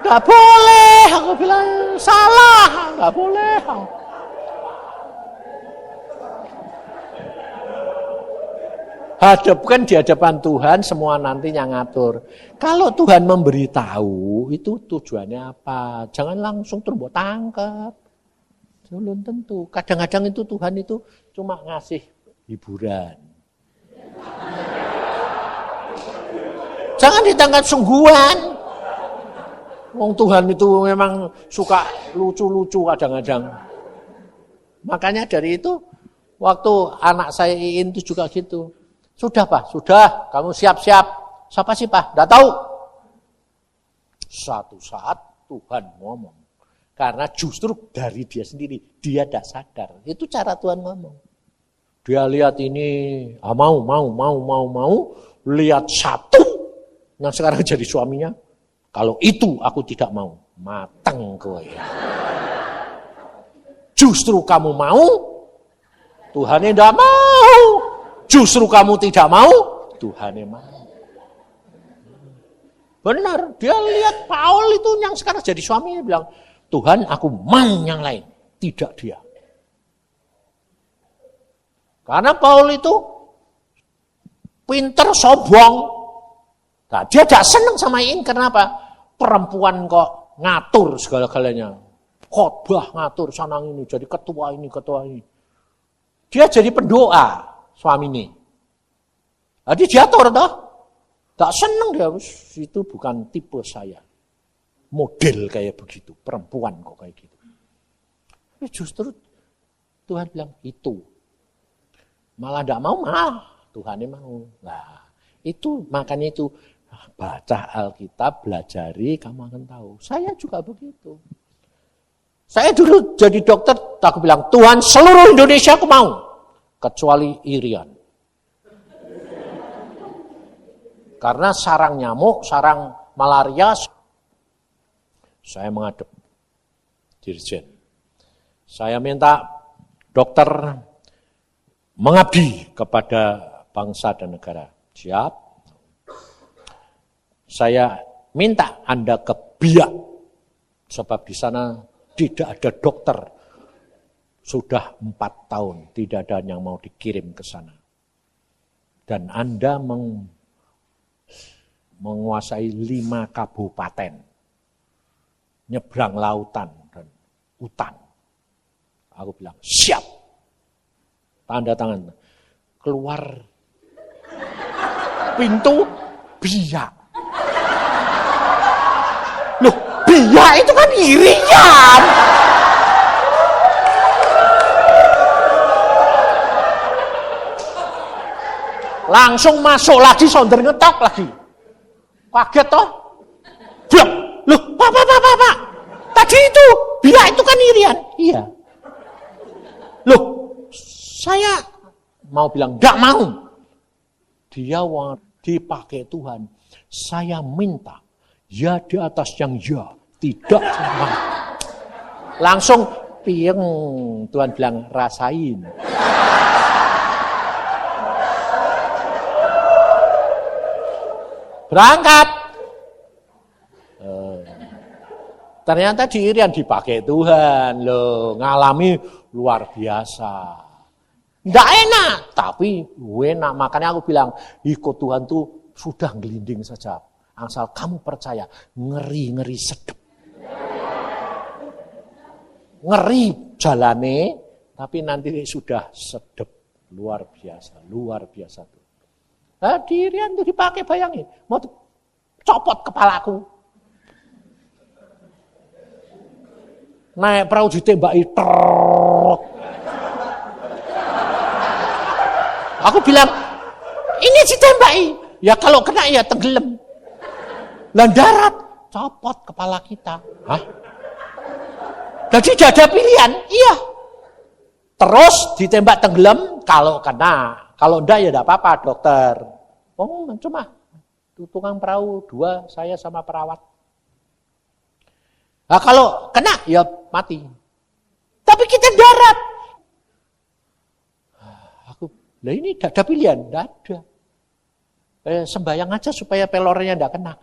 Gak boleh, aku bilang salah, gak boleh. Hadapkan di hadapan Tuhan, semua nantinya ngatur. Kalau Tuhan memberitahu, itu tujuannya apa? Jangan langsung terbuat tangkap. Belum tentu. Kadang-kadang itu Tuhan itu cuma ngasih hiburan. Jangan ditangkap sungguhan. Wong Tuhan itu memang suka lucu-lucu kadang-kadang. Makanya dari itu, waktu anak saya Iin itu juga gitu. Sudah Pak, sudah, kamu siap-siap. Siapa sih Pak? Nggak tahu. Satu saat Tuhan ngomong. Karena justru dari dia sendiri, dia tidak sadar. Itu cara Tuhan ngomong. Dia lihat ini, mau. Lihat satu, yang sekarang jadi suaminya. Kalau itu aku tidak mau, mateng kowe. Justru kamu mau, Tuhan tidak mau. Justru kamu tidak mau, Tuhan mau. Benar, dia lihat Paul itu yang sekarang jadi suaminya bilang, Tuhan aku mau yang lain, tidak dia. Karena Paul itu pinter, sombong. Nah, dia tidak senang sama Iin, kenapa? Perempuan kok ngatur segala-galanya. Khotbah ngatur, sana ini, jadi ketua ini. Dia jadi pendoa, suami ini. Jadi diatur toh. Tak senang dia, itu bukan tipe saya. Model kayak begitu, perempuan kok kayak gitu. Tapi justru Tuhan bilang itu. Malah tidak mau, Tuhannya mau. Nah, itu makanya itu. Baca Alkitab, belajari, kamu akan tahu. Saya juga begitu. Saya dulu jadi dokter, aku bilang, Tuhan seluruh Indonesia aku mau. Kecuali Irian. Karena sarang nyamuk, sarang malaria, saya menghadap dirjen. Saya minta dokter mengabdi kepada bangsa dan negara. Siap. Saya minta Anda ke Biak, sebab di sana tidak ada dokter Sudah 4 tahun tidak ada yang mau dikirim ke sana. Dan Anda menguasai 5 kabupaten. Nyebrang lautan dan hutan. Aku bilang, siap. Tanda tangan. Keluar pintu biak. Loh, biak itu kan irian. Langsung masuk lagi, sonder ngetok lagi. Kaget toh? Blok. Loh, Pak. Tadi itu, biak itu kan irian. Iya. Loh, saya mau bilang, enggak mau. Dia dipakai Tuhan. Saya minta, ya di atas yang ya, tidak sama. Langsung pieng, Tuhan bilang, rasain. Berangkat. Ternyata di Irian dipakai Tuhan loh, ngalami luar biasa. Nggak enak, tapi enak. Makanya aku bilang, ikut Tuhan tuh sudah ngelinding saja. Asal kamu percaya, ngeri sedep. Ngeri jalane, tapi nanti sudah sedep. Luar biasa tuh. Nah, di Irian tuh dipakai, bayangin. Mau copot kepalaku. Naik perahu ditembaki. Aku bilang, ini ditembaki. Ya kalau kena ya tenggelam. Lah darat, copot kepala kita. Hah? Jadi tidak ada pilihan. Iya. Terus ditembak tenggelam kalau kena. Kalau enggak ya enggak apa-apa, dokter. Oh, cuma tukang perahu 2, saya sama perawat. Nah, kalau kena ya mati. Tapi kita darat. Lah ini tidak ada pilihan, tidak ada. Sembayang aja supaya pelornya tidak kena.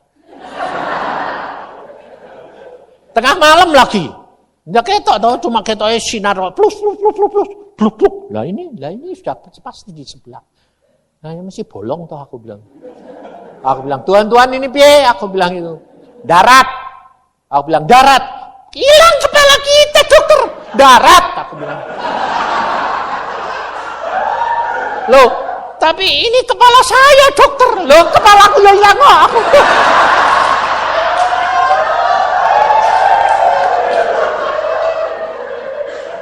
Tengah malam lagi. Enggak ketok toh, cuma ketoknya sinar plus. Bluk. Lah ini sudah pasti di sebelah. Nah, ini masih bolong toh aku bilang. Aku bilang, Tuhan ini piye? Aku bilang itu. Darat. Aku bilang, darat. Hilang kepala kita, dokter. Darat, aku bilang. Loh, tapi ini kepala saya, dokter. Loh, kepalaku lo hilang kok. Aku.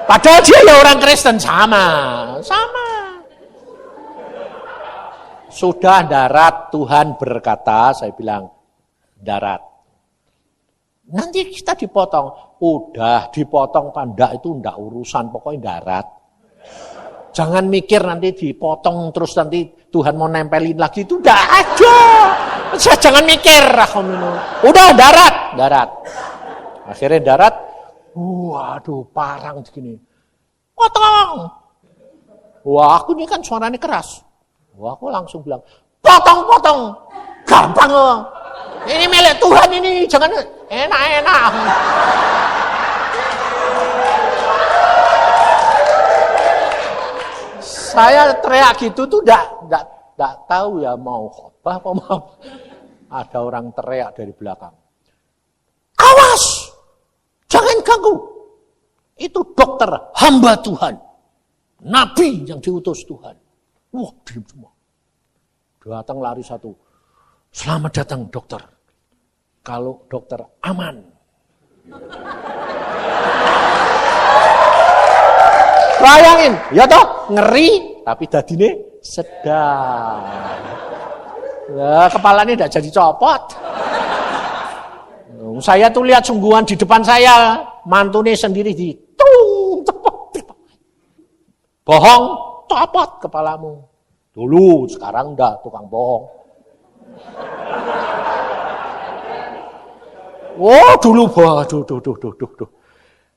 Padahal dia ya orang Kristen, sama. Sudah darat, Tuhan berkata, saya bilang, darat. Nanti kita dipotong. Udah dipotong pandak itu enggak urusan, pokoknya darat. Jangan mikir nanti dipotong terus nanti Tuhan mau nempelin lagi, itu enggak ada. Jangan mikir. Udah darat. Akhirnya darat. Waduh, parang begini. Potong. Wah, aku ini kan suaranya keras. Wah, aku langsung bilang, potong. Gampang loh. Ini milik Tuhan ini, jangan enak-enak. Saya teriak gitu tuh enggak tahu ya mau khotbah apa mau. Ada orang teriak dari belakang. Awas! Jangan ganggu. Itu dokter, hamba Tuhan. Nabi yang diutus Tuhan. Wah, diam semua. Datang lari satu. Selamat datang dokter. Kalau dokter aman. Bayangin, ya toh, ngeri, tapi dadine sedang. Ya, kepalanya tidak jadi copot. Saya tuh lihat sungguhan di depan saya, mantune sendiri cepot. Bohong, copot kepalamu. Dulu, sekarang enggak, tukang bohong. Oh, dulu, duh.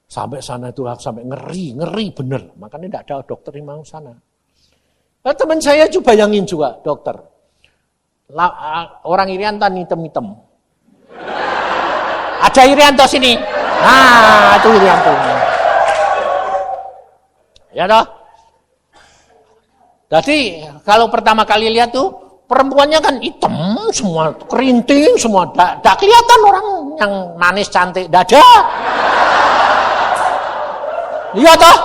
Sampai sana itu sampai ngeri bener. Makanya enggak ada dokter yang mau sana. Nah, teman saya juga bayangin juga, dokter. Orang Irianto hitam-hitam. Ada Irianto sini. Nah, itu Irianto. Ya toh? Jadi kalau pertama kali lihat tuh perempuannya kan hitam semua, kerinting semua, tidak kelihatan orang yang manis cantik, tidak ada. Iya toh?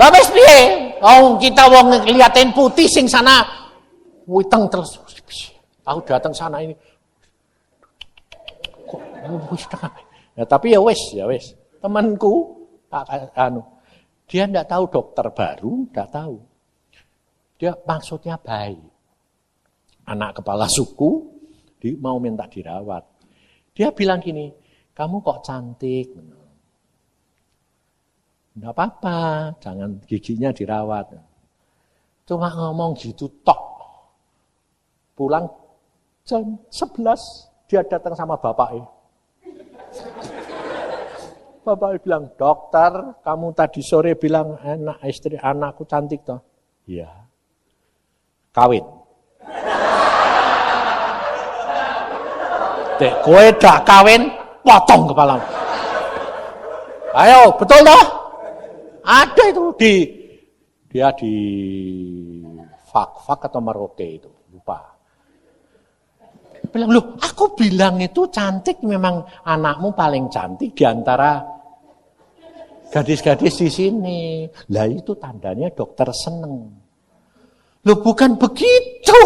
Lah wis piye? Oh, kita wong ngeliatin putih sing sana witeng terus. Aku datang sana ini. Kok wis ya, tapi ya wis. Temanku dia enggak tahu dokter baru, enggak tahu. Dia maksudnya baik. Anak kepala suku mau minta dirawat. Dia bilang gini, "Kamu kok cantik?" Enggak apa-apa, jangan giginya dirawat. Cuma ngomong gitu tok. Pulang jam 11 dia datang sama bapaknya. Bapaknya bilang, "Dokter, kamu tadi sore bilang istri anakku cantik toh?" "Iya." "Kawin." "Dek, kowe dak kawin, potong kepalamu." "Ayo, betul toh?" Ada itu dia di Fak atau Merauke itu, lupa. Bilang, "Loh, aku bilang itu cantik, memang anakmu paling cantik di antara gadis-gadis di sini." Lah itu tandanya dokter seneng. "Loh, bukan begitu.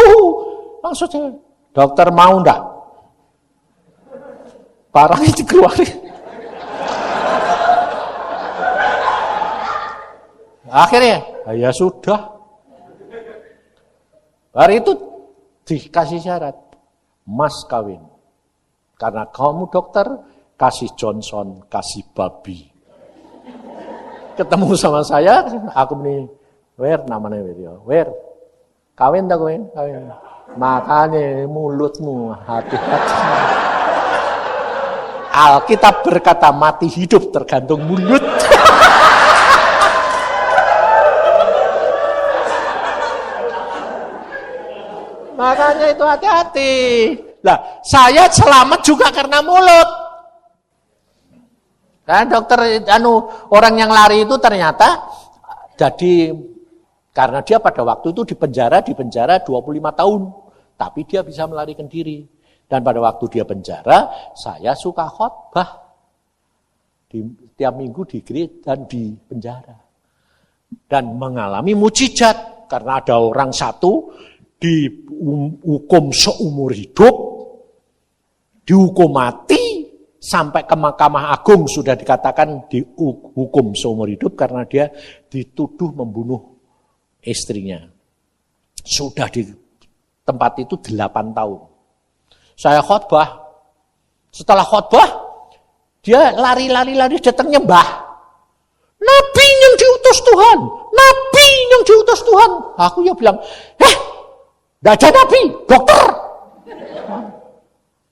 Maksudnya, dokter mau enggak? Parah itu keluarin." Akhirnya, ya sudah. Hari itu dikasih syarat, "Mas kawin. Karena kamu dokter, kasih Johnson, kasih babi." Ketemu sama saya, aku ini, "Wer namanya Wer, kawin tak kawin? Kawin." "Makanya mulutmu hati-hati." Alkitab berkata mati hidup tergantung mulut. Makanya itu hati-hati. Lah, saya selamat juga karena mulut. Kan dokter orang yang lari itu ternyata jadi karena dia pada waktu itu di penjara 25 tahun, tapi dia bisa melarikan diri. Dan pada waktu dia penjara, saya suka khotbah tiap minggu di gereja dan di penjara. Dan mengalami mujizat karena ada orang satu dihukum seumur hidup, dihukum mati, sampai ke Mahkamah Agung sudah dikatakan dihukum seumur hidup karena dia dituduh membunuh istrinya. Sudah di tempat itu 8 tahun. Saya khotbah, setelah khotbah, dia lari datang nyembah. "Nabi yang diutus Tuhan, Nabi yang diutus Tuhan." Aku ya bilang, "Nggak ada nabi, dokter."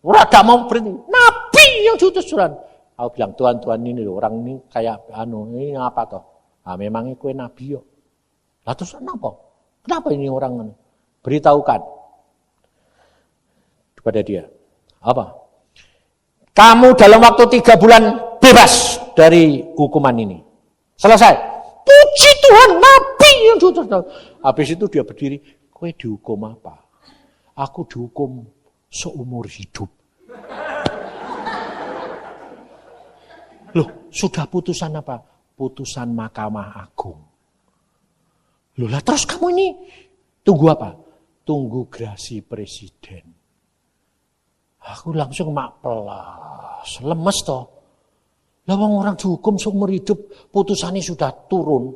Udah gak mau berhenti. "Nabi yang diutus Tuhan." Aku bilang, Tuhan ini loh, orang ini kayak ini apa toh? Memangnya kue nabi yo. Lah terus kenapa ini orang? Beritahukan kepada dia. Apa? "Kamu dalam waktu 3 bulan bebas dari hukuman ini." Selesai. Puji Tuhan, nabi yang diutus Tuhan. Habis itu dia berdiri. "Kowe dihukum apa?" "Aku dihukum seumur hidup." "Loh, sudah putusan apa?" "Putusan Mahkamah Agung." "Loh, lah terus kamu ini tunggu apa?" "Tunggu grasi presiden." Aku langsung makpelas, lemes toh. Lah orang dihukum seumur hidup, putusannya sudah turun.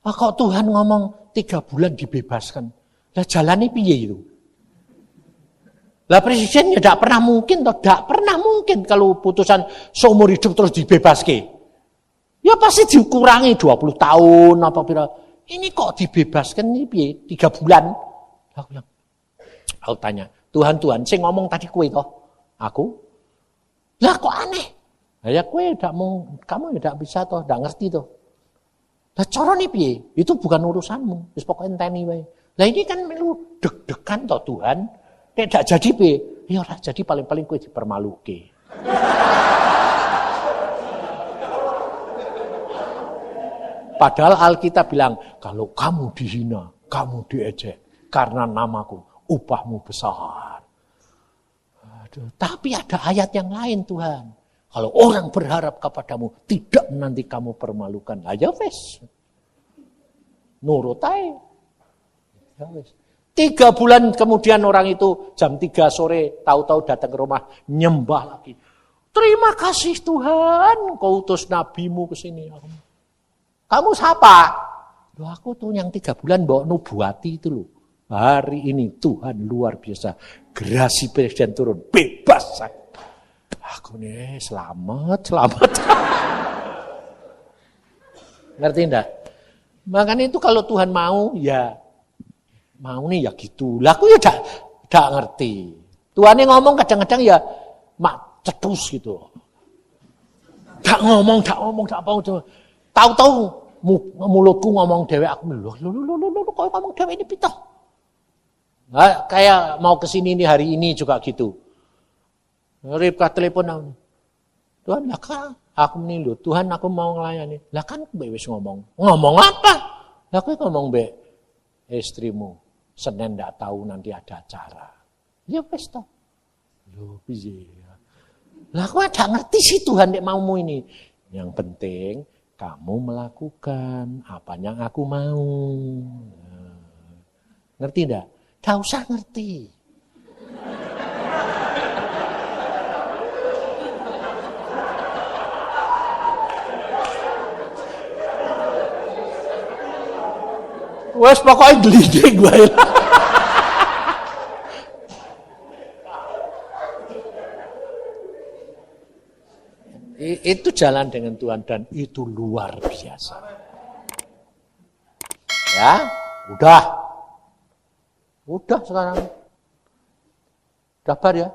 Kok Tuhan ngomong 3 bulan dibebaskan? Lah jalannya piye itu? Lah presiden ya tidak pernah mungkin kalau putusan seumur hidup terus dibebaske. Ya pasti dikurangi 20 tahun apa pira. Ini kok dibebaskan ini piye? 3 bulan. Aku tanya, Tuhan, sing ngomong tadi kowe toh? Aku? Lah kok aneh? Ya kowe kamu tidak bisa toh, tidak ngerti toh. Lah carane piye? Itu bukan urusanmu. Wis pokoke enteni wae. Lah ini kan melu deg-degan toh Tuhan. Tidak jadi piye? Ya ora jadi, paling-paling kowe dipermaluke. Padahal Alkitab bilang, kalau kamu dihina, kamu diejek, karena namaku, upahmu besar. Aduh, tapi ada ayat yang lain Tuhan. Kalau orang berharap kepadamu, tidak nanti kamu permalukan. Ayo wes. Nurut aja. Ya wes. 3 bulan kemudian orang itu jam 3 sore tahu-tahu datang ke rumah, nyembah lagi. Terima kasih Tuhan, kau utus nabimu ke sini. Kamu siapa? Loh, aku tuh yang 3 bulan bawa nubuati itu loh. Hari ini Tuhan luar biasa. Gerasi presiden turun, bebas. Aku nih selamat. Ngerti enggak? Makanya itu kalau Tuhan mau ya mau nih ya gitu. Lah aku ya enggak ngerti. Tuhan ngomong kadang-kadang ya mak cetus gitu. Enggak ngomong apa. Tahu-tahu mulutku ngomong dhewe aku lho kok ngomong dhewe ini pitoh. Nah, kayak mau kesini nih hari ini juga gitu. Ribka telepon Tuhan lah kan aku ini lho Tuhan aku mau ngelayani. Lah kan wis ngomong apa? Lah aku ngomong be istrimu Senin ndak tahu nanti ada acara. Ya wis toh. Lho piye. Lah aku ada ngerti sih Tuhan nek maumu ini. Yang penting kamu melakukan apa yang aku mau. Nah, ngerti ndak? Ndak usah ngerti. Wes pokoknya gliding gue. Itu jalan dengan Tuhan dan itu luar biasa. Ya, udah sekarang. Dapat ya.